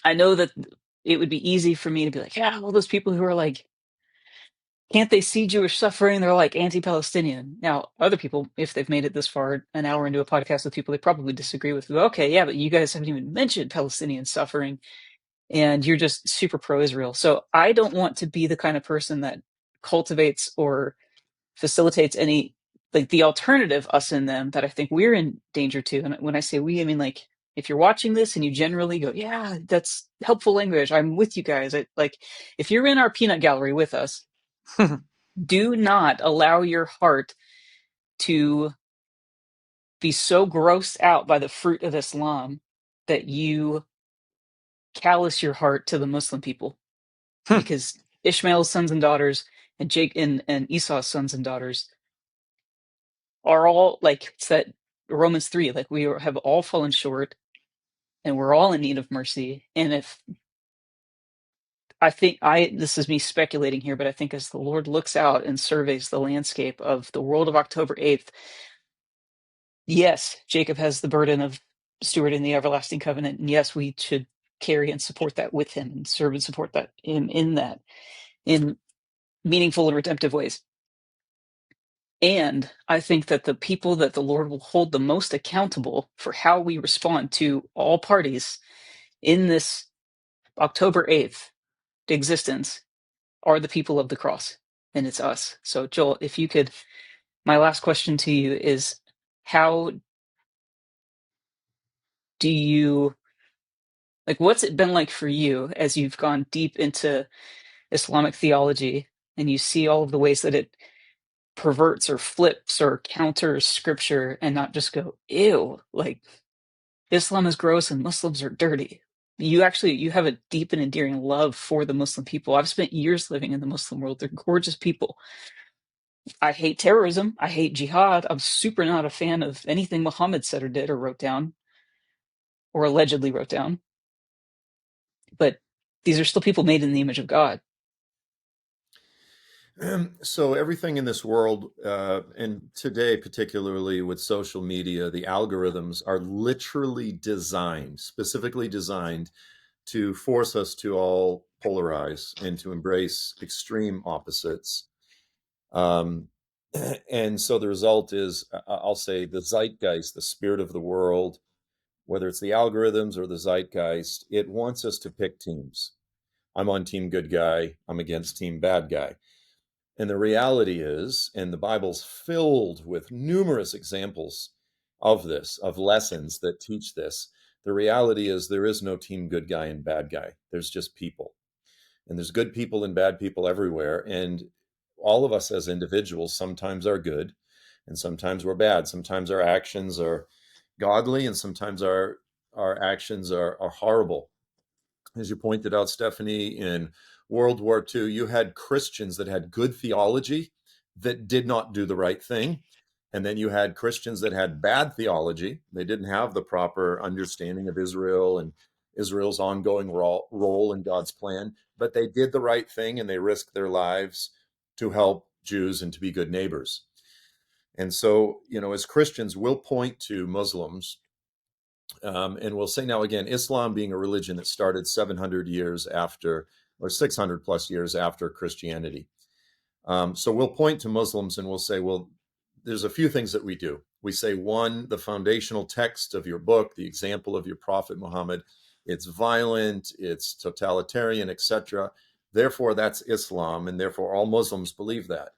I know that it would be easy for me to be like, yeah, all those people who are like, can't they see Jewish suffering? They're like anti-Palestinian. Now, other people, if they've made it this far, an hour into a podcast with people they probably disagree with, okay, yeah, but you guys haven't even mentioned Palestinian suffering, and you're just super pro-Israel. So I don't want to be the kind of person that cultivates or facilitates any, like, the alternative us and them that I think we're in danger to. And when I say we, I mean, like, if you're watching this and you generally go, yeah, that's helpful language, I'm with you guys. If you're in our peanut gallery with us, do not allow your heart to be so grossed out by the fruit of Islam that you callous your heart to the Muslim people, because Ishmael's sons and daughters and Jake and Esau's sons and daughters are all like, it's that Romans 3, like have all fallen short and we're all in need of mercy. And if this is me speculating here, but I think as the Lord looks out and surveys the landscape of the world of October 8th, yes, Jacob has the burden of stewarding the everlasting covenant. And yes, we should carry and support that with him and serve and support that in that in meaningful and redemptive ways. And I think that the people that the Lord will hold the most accountable for how we respond to all parties in this October 8th existence are the people of the cross, and it's us. So, Joel, if you could, my last question to you is, how do you, like, what's it been like for you as you've gone deep into Islamic theology and you see all of the ways that it perverts or flips or counters scripture, and not just go, ew, like, Islam is gross and Muslims are dirty. You have a deep and endearing love for the Muslim people. I've spent years living in the Muslim world. They're gorgeous people. I hate terrorism. I hate jihad. I'm super not a fan of anything Muhammad said or did or wrote down or allegedly wrote down. But these are still people made in the image of God. So everything in this world, and today particularly with social media, the algorithms are literally designed, specifically designed to force us to all polarize and to embrace extreme opposites. Um, and so the result is, I'll say, the zeitgeist, the spirit of the world, whether it's the algorithms or the zeitgeist, it wants us to pick teams. I'm on team good guy, I'm against team bad guy. And the reality is, and the Bible's filled with numerous examples of this, of lessons that teach this. The reality is there is no team good guy and bad guy. There's just people. And there's good people and bad people everywhere. And all of us as individuals sometimes are good and sometimes we're bad. Sometimes our actions are godly and sometimes our actions are horrible. As you pointed out, Stephanie, in World War II, you had Christians that had good theology that did not do the right thing. And then you had Christians that had bad theology. They didn't have the proper understanding of Israel and Israel's ongoing role in God's plan, but they did the right thing and they risked their lives to help Jews and to be good neighbors. And so, as Christians, we'll point to Muslims and we'll say now again, Islam being a religion that started 700 years after, or 600 plus years after Christianity. So we'll point to Muslims and we'll say, well, there's a few things that we do. We say, one, the foundational text of your book, the example of your Prophet Muhammad, it's violent, it's totalitarian, etc. Therefore, that's Islam, and therefore all Muslims believe that.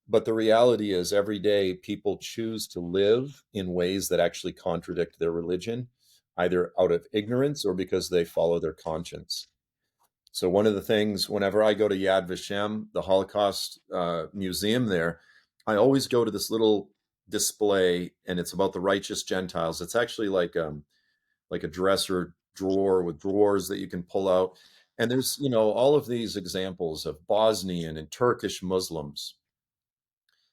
But the reality is, every day people choose to live in ways that actually contradict their religion, either out of ignorance or because they follow their conscience. So, one of the things, whenever I go to Yad Vashem, the Holocaust museum there, I always go to this little display, and it's about the righteous Gentiles. It's actually like a dresser drawer with drawers that you can pull out. And there's, all of these examples of Bosnian and Turkish Muslims.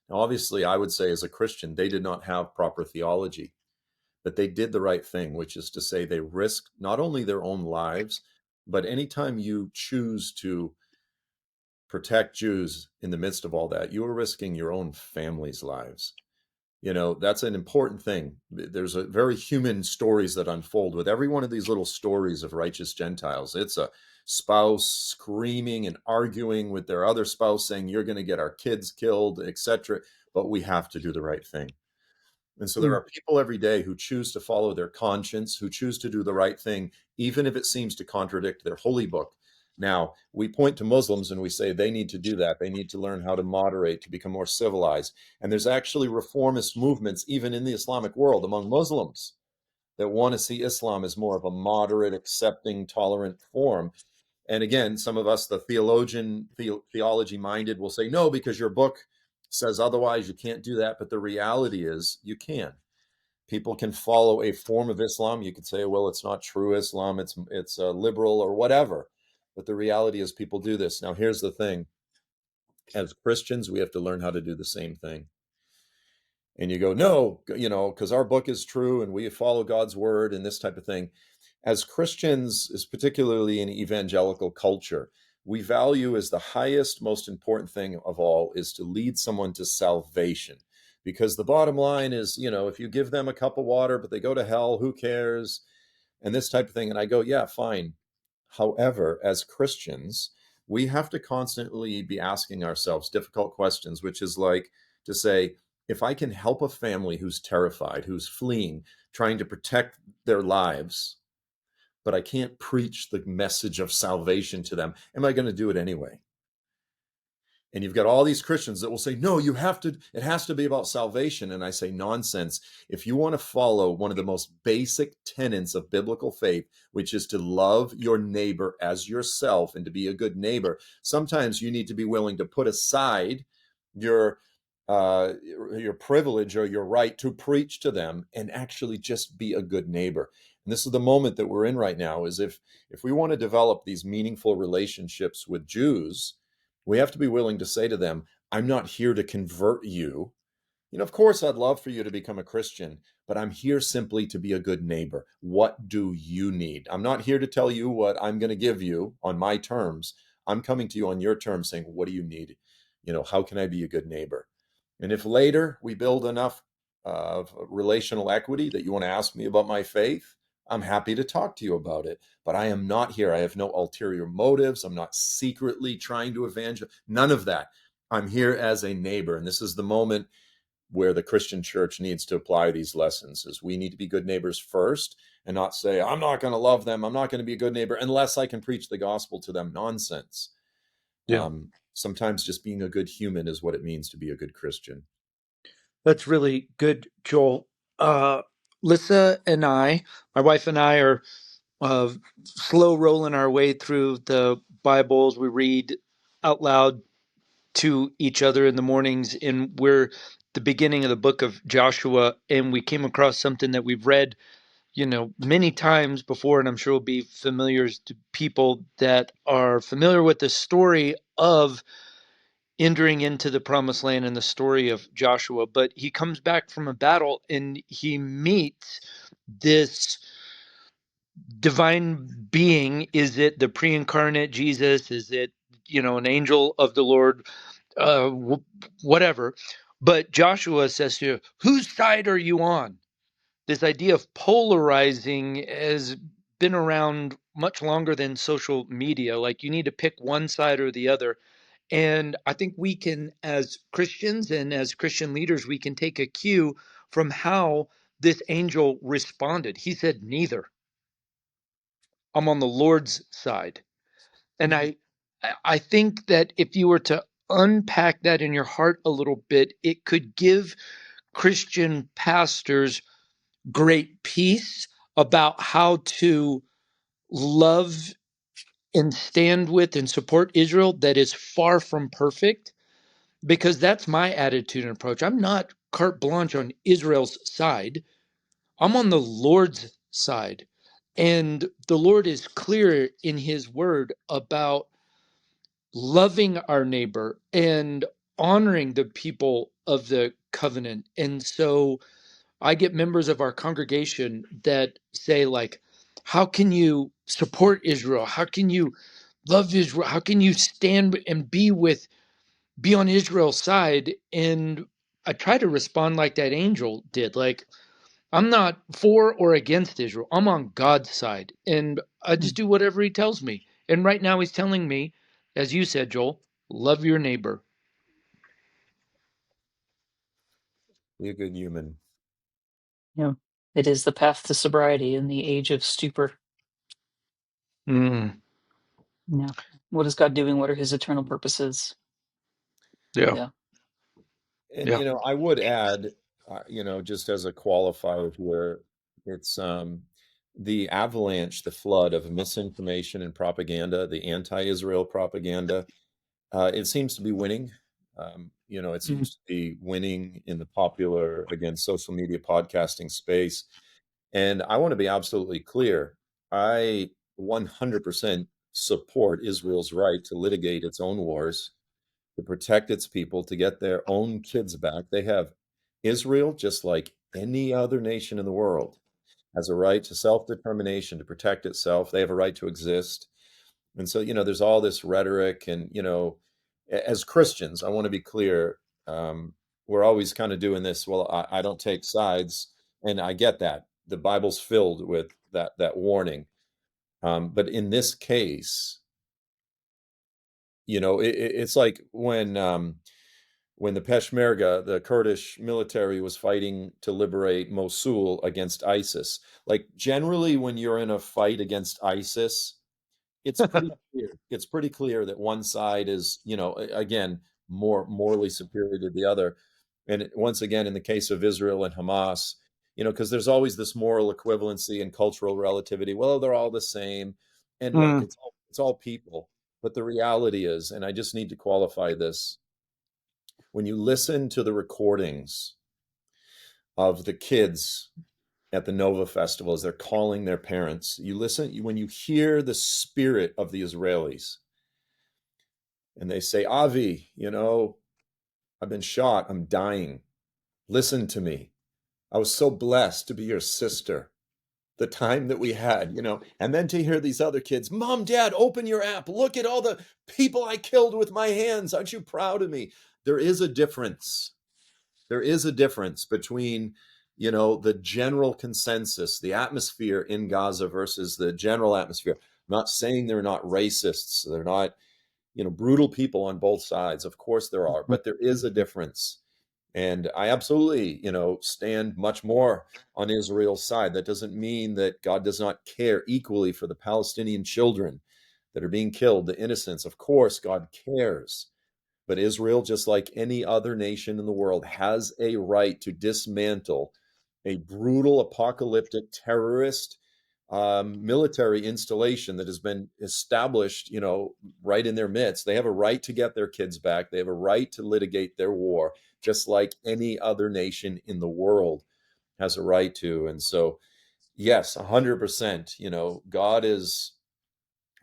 Now, obviously, I would say as a Christian, they did not have proper theology, but they did the right thing, which is to say they risked not only their own lives, but anytime you choose to protect Jews in the midst of all that, you are risking your own family's lives. That's an important thing. There's a very human stories that unfold with every one of these little stories of righteous Gentiles. It's a spouse screaming and arguing with their other spouse saying, you're going to get our kids killed, etc. But we have to do the right thing. And so there are people every day who choose to follow their conscience, who choose to do the right thing, even if it seems to contradict their holy book. Now, we point to Muslims and we say they need to do that. They need to learn how to moderate, to become more civilized. And there's actually reformist movements, even in the Islamic world, among Muslims that want to see Islam as more of a moderate, accepting, tolerant form. And again, some of us, the theology minded, will say, no, because your book says otherwise, you can't do that. But the reality is you can. People can follow a form of Islam. You could say, well, it's not true Islam, it's liberal or whatever. But the reality is people do this. Now, here's the thing. As Christians, we have to learn how to do the same thing. And you go, no, because our book is true and we follow God's word and this type of thing. As Christians, is particularly in evangelical culture, we value as the highest, most important thing of all is to lead someone to salvation. Because the bottom line is, if you give them a cup of water, but they go to hell, who cares? And this type of thing. And I go, yeah, fine. However, as Christians, we have to constantly be asking ourselves difficult questions, which is like to say, if I can help a family who's terrified, who's fleeing, trying to protect their lives, but I can't preach the message of salvation to them, am I going to do it anyway? And you've got all these Christians that will say, no, it has to be about salvation. And I say, nonsense. If you want to follow one of the most basic tenets of biblical faith, which is to love your neighbor as yourself and to be a good neighbor, sometimes you need to be willing to put aside your privilege or your right to preach to them and actually just be a good neighbor. And this is the moment that we're in right now, is if we want to develop these meaningful relationships with Jews, we have to be willing to say to them, I'm not here to convert you. Of course, I'd love for you to become a Christian, but I'm here simply to be a good neighbor. What do you need? I'm not here to tell you what I'm going to give you on my terms. I'm coming to you on your terms saying, what do you need? How can I be a good neighbor? And if later we build enough relational equity that you want to ask me about my faith, I'm happy to talk to you about it. But I am not here. I have no ulterior motives. I'm not secretly trying to evangelize. None of that. I'm here as a neighbor. And this is the moment where the Christian church needs to apply these lessons, is we need to be good neighbors first and not say, I'm not going to love them. I'm not going to be a good neighbor unless I can preach the gospel to them. Nonsense. Yeah. Sometimes just being a good human is what it means to be a good Christian. That's really good, Joel. Lissa and I, my wife and I, are slow rolling our way through the Bibles. We read out loud to each other in the mornings, and we're the beginning of the book of Joshua, and we came across something that we've read, many times before, and I'm sure will be familiar to people that are familiar with the story of entering into the promised land and the story of Joshua. But he comes back from a battle and he meets this divine being. Is it the pre-incarnate Jesus? Is it, an angel of the Lord? Whatever. But Joshua says to you, whose side are you on? This idea of polarizing has been around much longer than social media. Like, you need to pick one side or the other. And I think we can, as Christians and as Christian leaders, we can take a cue from how this angel responded. He said, neither. I'm on the Lord's side. And I think that if you were to unpack that in your heart a little bit, it could give Christian pastors great peace about how to love and stand with and support Israel that is far from perfect, because that's my attitude and approach. I'm not carte blanche on Israel's side. I'm on the Lord's side. And the Lord is clear in his word about loving our neighbor and honoring the people of the covenant. And so I get members of our congregation that say, like, how can you support Israel? How can you love Israel? How can you stand and be on Israel's side? And I try to respond like that angel did. Like, I'm not for or against Israel. I'm on God's side. And I just do whatever he tells me. And right now he's telling me, as you said, Joel, love your neighbor. Be a good human. Yeah. It is the path to sobriety in the age of stupor. Mm, Yeah. What is God doing? What are his eternal purposes? yeah, Yeah. And yeah. I would add, just as a qualifier here, it's the avalanche, the flood of misinformation and propaganda, the anti-Israel propaganda. It seems to be winning. It Mm. seems to be winning in the popular, again, social media podcasting space. And I want to be absolutely clear. I 100% support Israel's right to litigate its own wars, to protect its people, to get their own kids back. They have Israel, just like any other nation in the world, has a right to self-determination, to protect itself. They have a right to exist. And so, there's all this rhetoric. And, as Christians, I want to be clear, we're always kind of doing this. Well, I don't take sides. And I get that. The Bible's filled with that warning. But in this case, it's like when the Peshmerga, the Kurdish military, was fighting to liberate Mosul against ISIS. Like, generally, when you're in a fight against ISIS, it's pretty clear. It's pretty clear that one side is, again, more morally superior to the other. And once again, in the case of Israel and Hamas, because there's always this moral equivalency and cultural relativity. Well, they're all the same. And look, Mm, it's all people. But the reality is, and I just need to qualify this, when you listen to the recordings of the kids at the Nova Festival as they're calling their parents, when you hear the spirit of the Israelis, and they say, Avi, I've been shot, I'm dying. Listen to me. I was so blessed to be your sister. The time that we had, and then to hear these other kids, Mom, Dad, open your app. Look at all the people I killed with my hands. Aren't you proud of me? There is a difference. There is a difference between, the general consensus, the atmosphere in Gaza versus the general atmosphere. I'm not saying they're not racists. They're not, brutal people on both sides. Of course there are, but there is a difference. And I absolutely, stand much more on Israel's side. That doesn't mean that God does not care equally for the Palestinian children that are being killed, the innocents. Of course, God cares. But Israel, just like any other nation in the world, has a right to dismantle a brutal, apocalyptic, terrorist military installation that has been established, right in their midst. They have a right to get their kids back. They have a right to litigate their war, just like any other nation in the world has a right to. And so, yes, 100%, God is.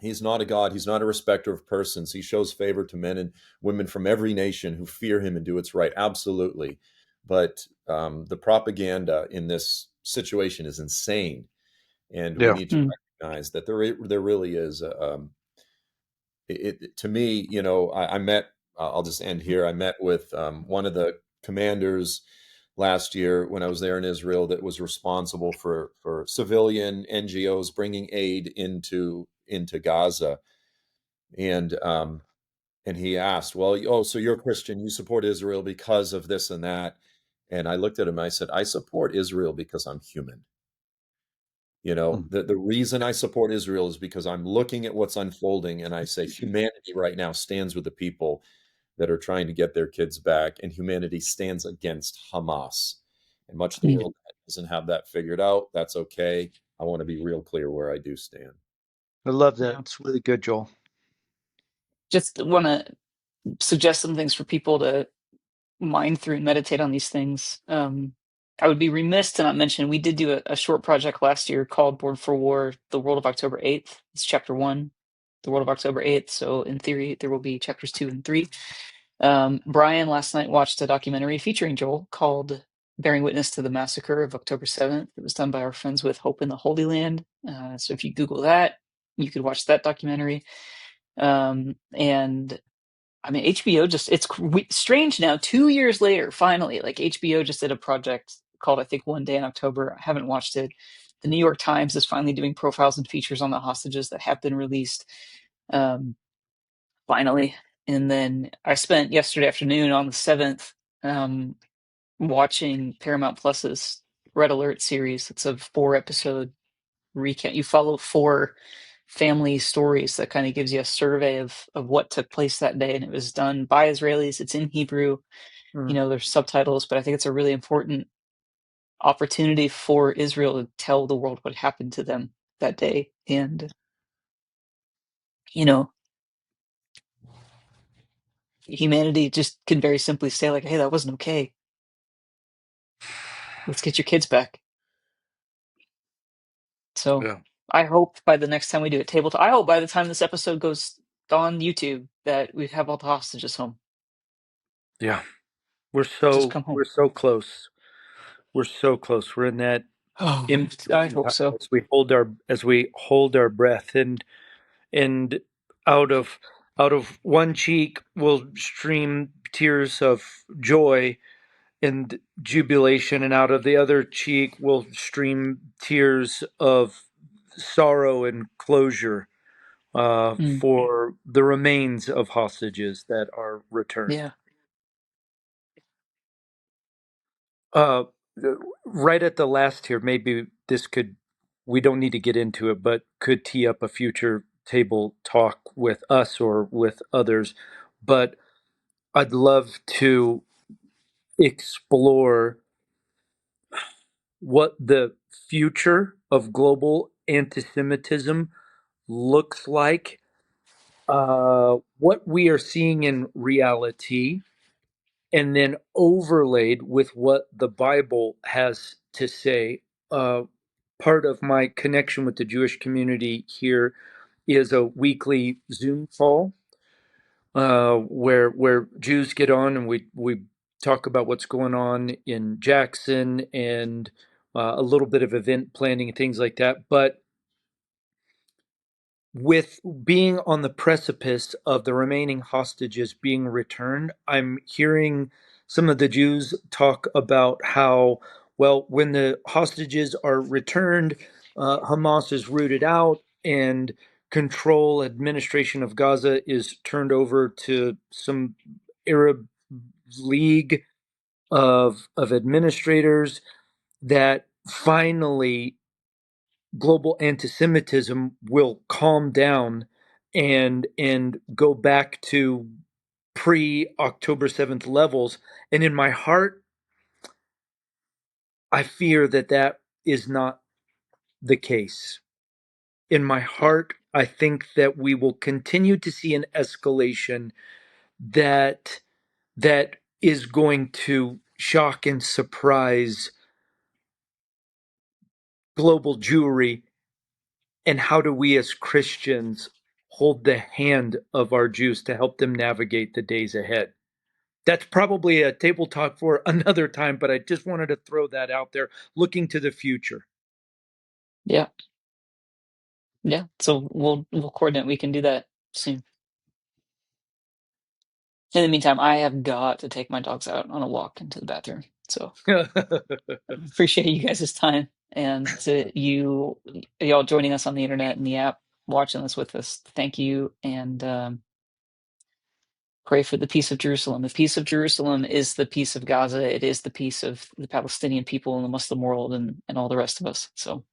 He's not a God. He's not a respecter of persons. He shows favor to men and women from every nation who fear him and do what's right. Absolutely. But the propaganda in this situation is insane. And we yeah. need to Mm. recognize that there really is. To me, I met, I'll just end here. I met with one of the commanders last year when I was there in Israel that was responsible for civilian NGOs bringing aid into Gaza. And he asked, well, oh, so you're a Christian, you support Israel because of this and that. And I looked at him, I said, I support Israel because I'm human. Mm. The reason I support Israel is because I'm looking at what's unfolding and I say humanity right now stands with the people that are trying to get their kids back, and humanity stands against Hamas. And much of the Mm. world doesn't have that figured out. That's okay. I want to be real clear where I do stand. I love that. Yeah. It's really good, Joel. Just want to suggest some things for people to mind through and meditate on these things. I would be remiss to not mention we did do a short project last year called Board for War: The World of October 8th. It's chapter 1, The World of October 8th. So in theory, there will be chapters 2 and 3. Brian last night watched a documentary featuring Joel called Bearing Witness to the Massacre of October 7th. It was done by our friends with Hope in the Holy Land. So if you Google that, you could watch that documentary. And I mean, HBO just, it's strange now, 2 years later, finally, like HBO just did a project called, I think, One Day in October. I haven't watched it. The New York Times is finally doing profiles and features on the hostages that have been released. Finally. And then I spent yesterday afternoon on the 7th watching Paramount Plus's Red Alert series. It's a 4-episode recap. You follow 4 family stories that kind of gives you a survey of what took place that day. And it was done by Israelis. It's in Hebrew. You know, there's subtitles, but I think it's a really important opportunity for Israel to tell the world what happened to them that day. And, you know, humanity just can very simply say, like, hey, that wasn't okay. Let's get your kids back. So Yeah. I hope by the next time we do a tabletop, I hope by the time this episode goes on YouTube that we have all the hostages home. Yeah. Just come home. We're so close. We're so close. We're in that Oh, in I between hope time so. as we hold our breath, and out of one cheek will stream tears of joy and jubilation, and out of the other cheek will stream tears of sorrow and closure Mm, for the remains of hostages that are returned. yeah. Uh, right at the last here, maybe this could, we don't need to get into it, but could tee up a future table talk with us or with others. But I'd love to explore what the future of global anti Semitism looks like, what we are seeing in reality, and then overlaid with what the Bible has to say. Uh, Part of my connection with the Jewish community here is a weekly Zoom call where Jews get on and we talk about what's going on in Jackson and a little bit of event planning and things like that. But with being on the precipice of the remaining hostages being returned, I'm hearing some of the Jews talk about how, well, when the hostages are returned, Hamas is rooted out and control administration of Gaza is turned over to some Arab League of administrators, that finally global anti-Semitism will calm down and go back to pre October 7th levels. And in my heart, I fear that that is not the case. In my heart, I think that we will continue to see an escalation that that is going to shock and surprise global Jewry. And how do we as Christians hold the hand of our Jews to help them navigate the days ahead? That's probably a table talk for another time, but I just wanted to throw that out there, looking to the future. Yeah. Yeah. So we'll coordinate. We can do that soon. In the meantime, I have got to take my dogs out on a walk into the bathroom. So appreciate you guys' time, and to y'all joining us on the internet and the app, watching this with us. Thank you, and pray for the peace of Jerusalem. The peace of Jerusalem is the peace of Gaza. It is the peace of the Palestinian people and the Muslim world and all the rest of us. So,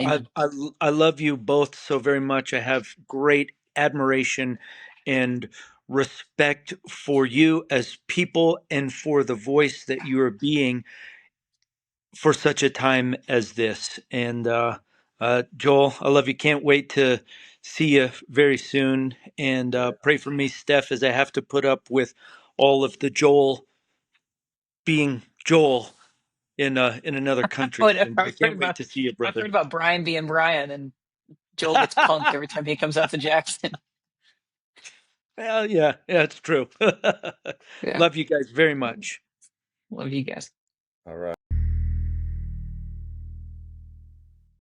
I, amen. I, I love you both so very much. I have great admiration and respect for you as people and for the voice that you are being for such a time as this. And Joel, I love you. Can't wait to see you very soon. And Yeah. pray for me, Steph, as I have to put up with all of the Joel being Joel. in another country. Whatever. And I can't wait to see you, I've brother. heard about Brian being Brian, and Joel gets punked every time he comes out to Jackson. Well, yeah, it's true. Yeah, Love you guys very much. love you guys. All right.